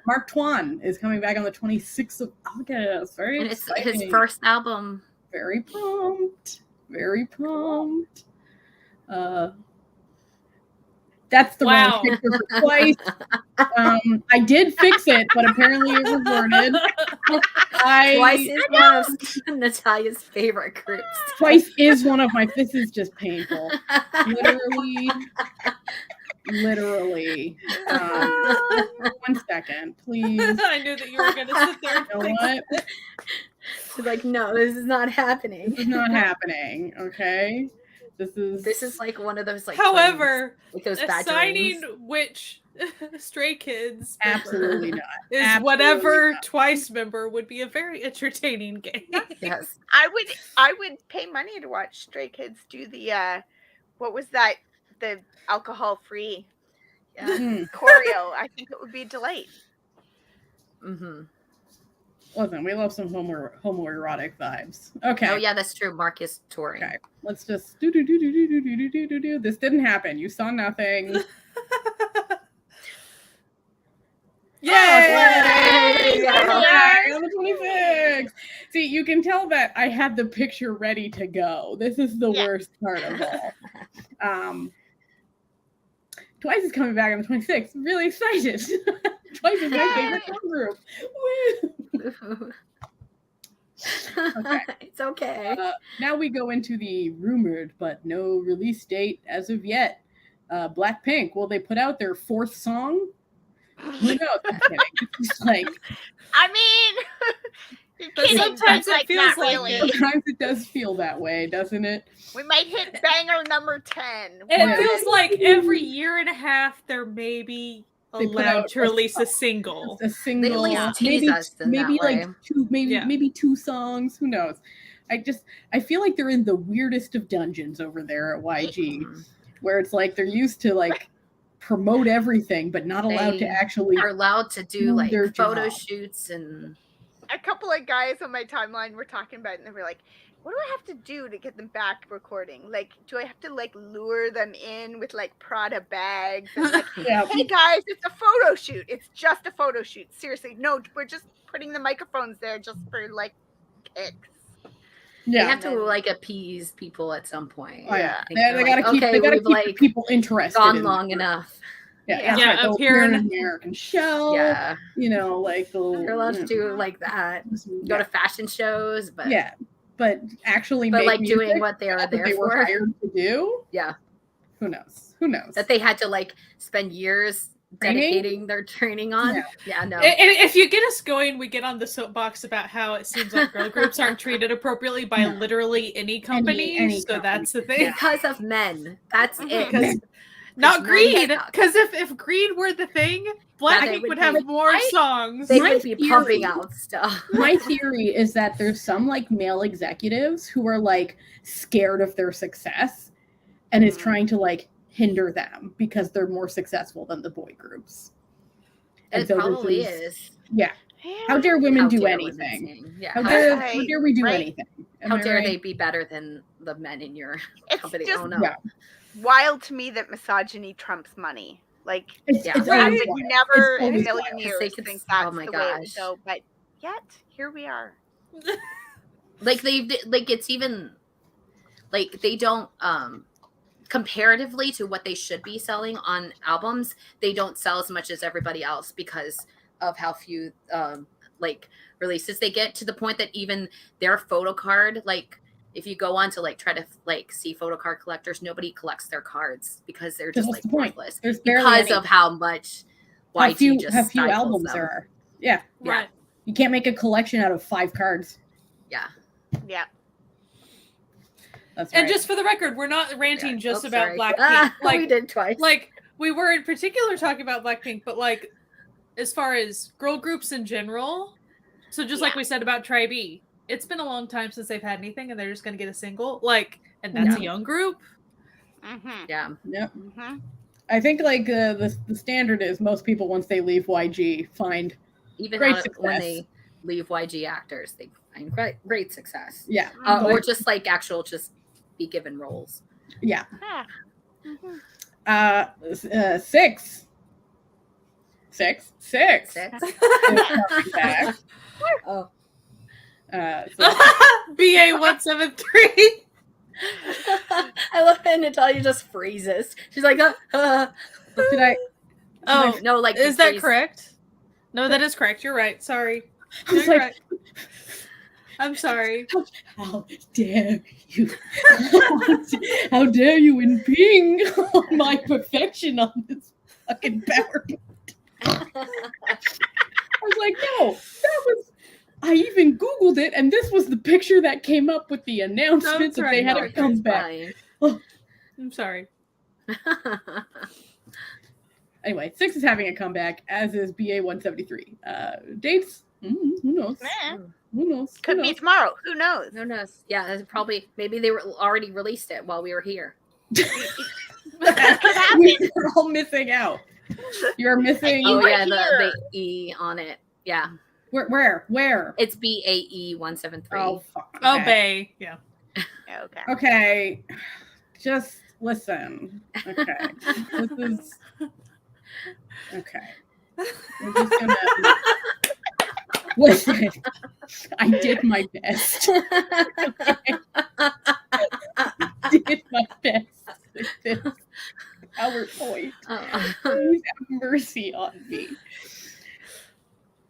Speaker 1: Mark Twain is coming back on the 26th of August. Very
Speaker 2: and it's
Speaker 1: exciting.
Speaker 2: His first album.
Speaker 1: Very prompt. That's the wrong picture for Twice. I did fix it, but apparently it reverted.
Speaker 2: Twice is one of Natalia's favorite groups.
Speaker 1: Twice is one of my. This is just painful. Literally. 1 second, please.
Speaker 4: I knew that you were going to sit there.
Speaker 1: You know what?
Speaker 2: She's like, no, this is not happening.
Speaker 1: This is not happening. Okay. This
Speaker 2: is like one of those like.
Speaker 4: However,
Speaker 2: like those
Speaker 4: assigning which Stray Kids
Speaker 1: absolutely not
Speaker 4: is
Speaker 1: absolutely
Speaker 4: whatever
Speaker 1: not.
Speaker 4: Twice member would be a very entertaining game.
Speaker 3: Yes, I would pay money to watch Stray Kids do the what was that, the alcohol free choreo. I think it would be a delight.
Speaker 1: Listen, we love some homoerotic vibes. Okay.
Speaker 2: Oh yeah, that's true. Mark is touring.
Speaker 1: Okay, let's just do. This didn't happen. You saw nothing. Yay! On the 26th. See, you can tell that I had the picture ready to go. This is the worst part of all. Twice is coming back on the 26th. I'm really excited. Twice is my favorite group. Woo! Okay.
Speaker 2: It's okay.
Speaker 1: Now we go into the rumored but no release date as of yet. Blackpink, will they put out their 4th song? Who knows? I'm kidding. It's like,
Speaker 3: I mean, you're kidding,
Speaker 4: sometimes it feels
Speaker 3: not really.
Speaker 1: Sometimes it does feel that way, doesn't it?
Speaker 3: We might hit banger number 10.
Speaker 4: It feels like every year and a half there may be allowed to release a single.
Speaker 1: A single.
Speaker 2: They at least tease us in
Speaker 1: maybe
Speaker 2: that
Speaker 1: like
Speaker 2: way.
Speaker 1: two, maybe 2 songs. Who knows? I feel like they're in the weirdest of dungeons over there at YG, where it's like they're used to like promote everything, but not allowed to actually.
Speaker 2: Are allowed to do like photo
Speaker 1: job.
Speaker 2: Shoots and.
Speaker 3: A couple of guys on my timeline were talking about it, and they were like, what do I have to do to get them back recording? Like, do I have to like lure them in with like Prada bags? And, like, hey guys, it's a photo shoot. It's just a photo shoot. Seriously, no, we're just putting the microphones there just for like kicks.
Speaker 2: Yeah, they have to like appease people at some point.
Speaker 1: Oh, yeah, they gotta keep. They gotta keep the people interested.
Speaker 2: Gone long enough.
Speaker 1: Yeah, up here in an American show.
Speaker 2: Yeah,
Speaker 1: you know, like
Speaker 2: you're allowed to do like that. Go to fashion shows, but
Speaker 1: but actually,
Speaker 2: like doing what they are there
Speaker 1: were hired to do.
Speaker 2: Yeah,
Speaker 1: who knows?
Speaker 2: That they had to like spend years dedicating their training on. Yeah, no.
Speaker 4: And if you get us going, we get on the soapbox about how it seems like girl groups aren't treated appropriately by literally any company.
Speaker 1: Any
Speaker 4: so
Speaker 1: company.
Speaker 4: That's the thing.
Speaker 2: Because of men. That's it.
Speaker 4: Not Green, because if Green were the thing, Blackpink would have more songs.
Speaker 2: They would be pumping out stuff.
Speaker 1: My theory is that there's some like male executives who are like scared of their success and is trying to like hinder them because they're more successful than the boy groups.
Speaker 2: And so probably is.
Speaker 1: Yeah. How dare women do anything?
Speaker 2: Yeah.
Speaker 1: How dare we do anything?
Speaker 2: How dare they be better than the men in your company?
Speaker 3: Just,
Speaker 2: oh no.
Speaker 1: Yeah.
Speaker 3: Wild to me that misogyny trumps money. Like
Speaker 1: it's
Speaker 3: I would never in a million
Speaker 1: wild.
Speaker 3: years think that's the way it would go, but yet here we are.
Speaker 2: Like it's even like they don't comparatively to what they should be selling on albums, they don't sell as much as everybody else because of how few like releases they get, to the point that even their photo card, like if you go on to like try to like see photo card collectors, nobody collects their cards because they're just like worthless because of how much YG just
Speaker 1: few albums there are. Yeah.
Speaker 4: Right.
Speaker 1: You can't make a collection out of 5 cards.
Speaker 2: Yeah.
Speaker 3: Yeah.
Speaker 1: That's right.
Speaker 4: And just for the record, we're not ranting just about Blackpink.
Speaker 2: Like we did twice.
Speaker 4: Like we were in particular talking about Blackpink, but like as far as girl groups in general, so just like we said about Tribe, it's been a long time since they've had anything, and they're just going to get a single. Like, and that's a young group.
Speaker 3: Mm-hmm.
Speaker 2: Yeah.
Speaker 1: Yep.
Speaker 3: Mm-hmm.
Speaker 1: I think like the standard is most people once they leave YG find
Speaker 2: even
Speaker 1: great success.
Speaker 2: When they leave YG actors, they find great success.
Speaker 1: Yeah.
Speaker 2: Or just like actual just be given roles.
Speaker 1: Yeah.
Speaker 3: Mm-hmm.
Speaker 1: 6.
Speaker 2: Oh.
Speaker 4: BA173.
Speaker 2: I love it. Natalia just freezes. She's like,
Speaker 1: Did I?
Speaker 2: Oh no! Like,
Speaker 4: is that correct? No, that is correct. You're right. Sorry. You're
Speaker 1: like,
Speaker 4: right. I'm sorry.
Speaker 1: How dare you? How dare you imping on my perfection on this fucking PowerPoint? I was like, no, that was. I even Googled it, and this was the picture that came up with the announcement that they had to come back. Oh.
Speaker 4: I'm sorry.
Speaker 1: Anyway, 6 is having a comeback, as is BA173. Dates? Who knows? Who knows?
Speaker 3: Could be tomorrow. Who knows?
Speaker 2: Who knows? Yeah, that's probably. Maybe they were already released it while we were here.
Speaker 1: We're all missing out. You're missing.
Speaker 2: Oh yeah, the E on it. Yeah.
Speaker 1: Where?
Speaker 2: It's BAE173.
Speaker 1: Oh fuck. Okay.
Speaker 4: Oh, Bay. Yeah.
Speaker 1: Okay. Just listen. Okay. This is. Okay. We're just gonna. Listen. I did my best. I did my best with this PowerPoint. Please have mercy on me.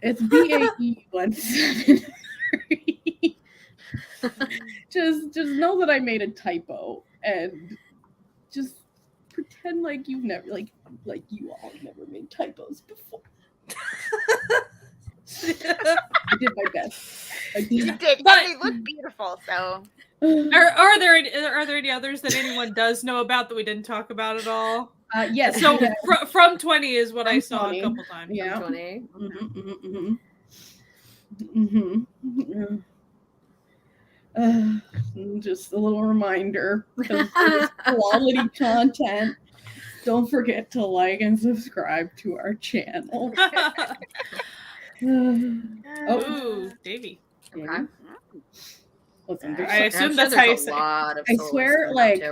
Speaker 1: It's BAE173. just know that I made a typo and just pretend like you've never like you all have never made typos before. I did my best.
Speaker 3: You did, but they look beautiful. So,
Speaker 4: are there any others that anyone does know about that we didn't talk about at all?
Speaker 1: Yes.
Speaker 4: So from 20 is what I saw 20. A couple times.
Speaker 1: Yeah.
Speaker 2: From
Speaker 1: 20. Just a little reminder, because it's quality content. Don't forget to like and subscribe to our channel.
Speaker 4: Ooh, Davey.
Speaker 2: Okay.
Speaker 1: Listen,
Speaker 4: I assume that's how you say.
Speaker 1: I swear, like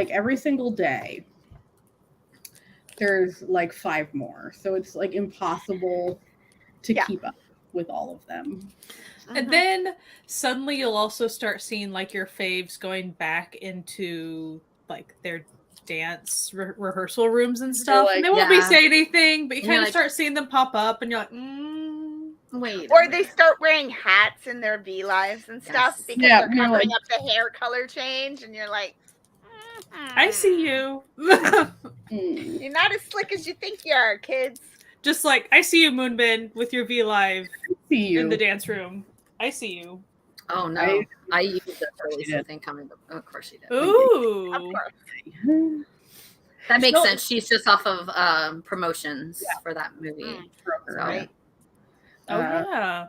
Speaker 1: every single day, there's like 5 more, so it's like impossible to keep up with all of them.
Speaker 4: And then suddenly you'll also start seeing like your faves going back into like their dance rehearsal rooms and stuff. Like, and they won't be saying anything, but you kind of start seeing them pop up and you're like,
Speaker 2: wait.
Speaker 3: Or they start wearing hats in their V lives and stuff because they're covering up the hair color change, and you're like,
Speaker 4: I see you.
Speaker 3: You're not as slick as you think you are, kids.
Speaker 4: Just like, I see you, Moonbin, with your V Live in the dance room. I see you.
Speaker 2: Oh, no. I used the early thing coming. Of course she did.
Speaker 4: Ooh.
Speaker 3: Of course.
Speaker 2: That makes sense. She's just off of promotions for that movie.
Speaker 1: Right.
Speaker 4: Yeah.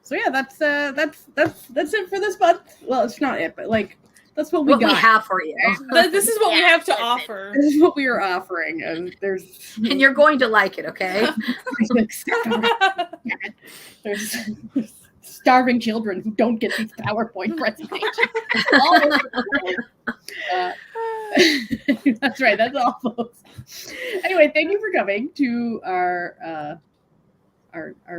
Speaker 1: So yeah, that's it for this month. Well, it's not it, but like that's what we
Speaker 2: have for you.
Speaker 4: This is what we have to offer.
Speaker 1: This is what we are offering, and
Speaker 2: and you're going to like it, okay?
Speaker 1: There's starving children who don't get these PowerPoint presentations. That's right. That's all, folks. Anyway, thank you for coming to our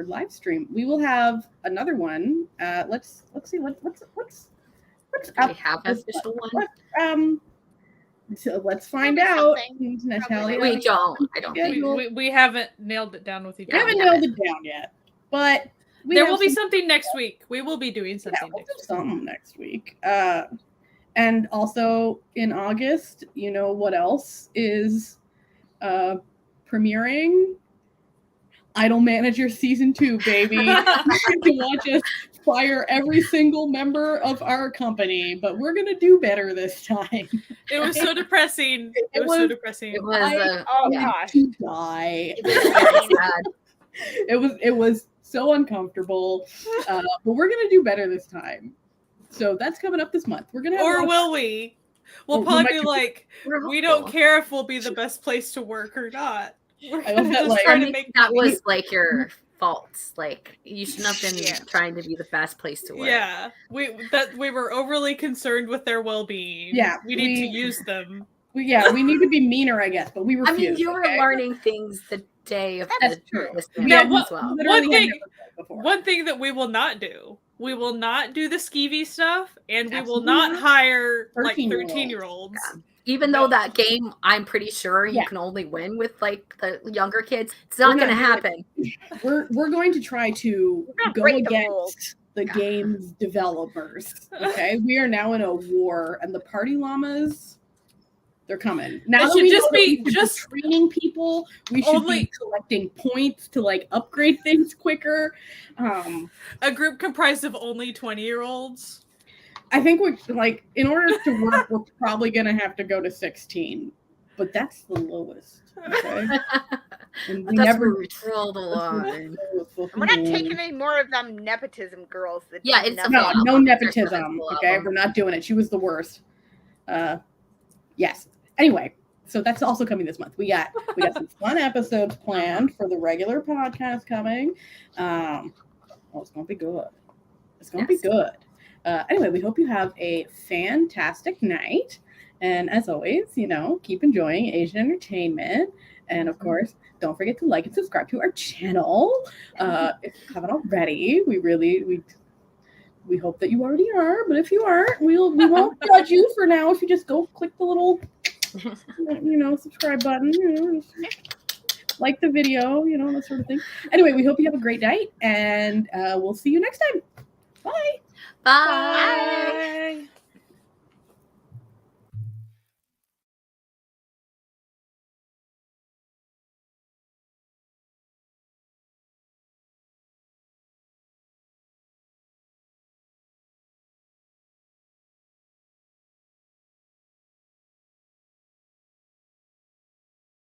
Speaker 1: live stream. We will have another one. Let's see what's
Speaker 2: up. We have a special one.
Speaker 1: So let's find out. Natalia.
Speaker 2: We don't. I don't think
Speaker 4: we haven't nailed it down with you.
Speaker 1: We haven't nailed it down yet, but
Speaker 4: there will be something next week. We will be doing something.
Speaker 1: We'll do something next week. And also in August, you know what else is premiering? Idol Manager Season 2, baby. You can watch us fire every single member of our company, but we're going to do better this time.
Speaker 4: It was so depressing. It was so depressing.
Speaker 2: It was,
Speaker 3: gosh.
Speaker 1: To die.
Speaker 2: It
Speaker 1: It was so uncomfortable, but we're going to do better this time. So that's coming up this month. We're going to have
Speaker 4: Or will we? We'll probably be like, we don't care if we'll be the best place to work or not. We're just trying to make
Speaker 2: that was like your faults. Like you shouldn't have been trying to be the best place to work.
Speaker 4: Yeah, we were overly concerned with their well-being.
Speaker 1: Yeah,
Speaker 4: we need to use them.
Speaker 1: We need to be meaner, I guess, but we refuse.
Speaker 2: I mean, you were learning things the day of
Speaker 1: That's
Speaker 2: the
Speaker 1: true.
Speaker 2: Yeah,
Speaker 4: as well. One thing that we will not do. We will not do the skeevy stuff, and we will not hire like 13-year-olds.
Speaker 1: Yeah.
Speaker 2: Even though that game, I'm pretty sure you can only win with like the younger kids. It's not going to happen.
Speaker 1: We're going to try to go against the game's developers. Okay, we are now in a war, and the party llamas, they're coming. Now that we
Speaker 4: just
Speaker 1: know
Speaker 4: be
Speaker 1: that just training people. We should be collecting points to like upgrade things quicker.
Speaker 4: A group comprised of only 20-year-olds.
Speaker 1: I think we're like, in order to work, we're probably gonna have to go to 16, but that's the lowest. Okay,
Speaker 2: and we never trolled a lot.
Speaker 3: We're not taking any more of them nepotism girls. That
Speaker 2: it's
Speaker 1: no nepotism. Okay, we're not doing it. She was the worst. Yes. Anyway, so that's also coming this month. We got some fun episodes planned for the regular podcast coming. It's gonna be good. It's gonna be good. Anyway, we hope you have a fantastic night. And as always, keep enjoying Asian entertainment. And of course, don't forget to like and subscribe to our channel. If you haven't already, we hope that you already are. But if you aren't, we won't judge you for now if you just go click the little, subscribe button, like the video, that sort of thing. Anyway, we hope you have a great night, and we'll see you next time. Bye.
Speaker 2: Bye.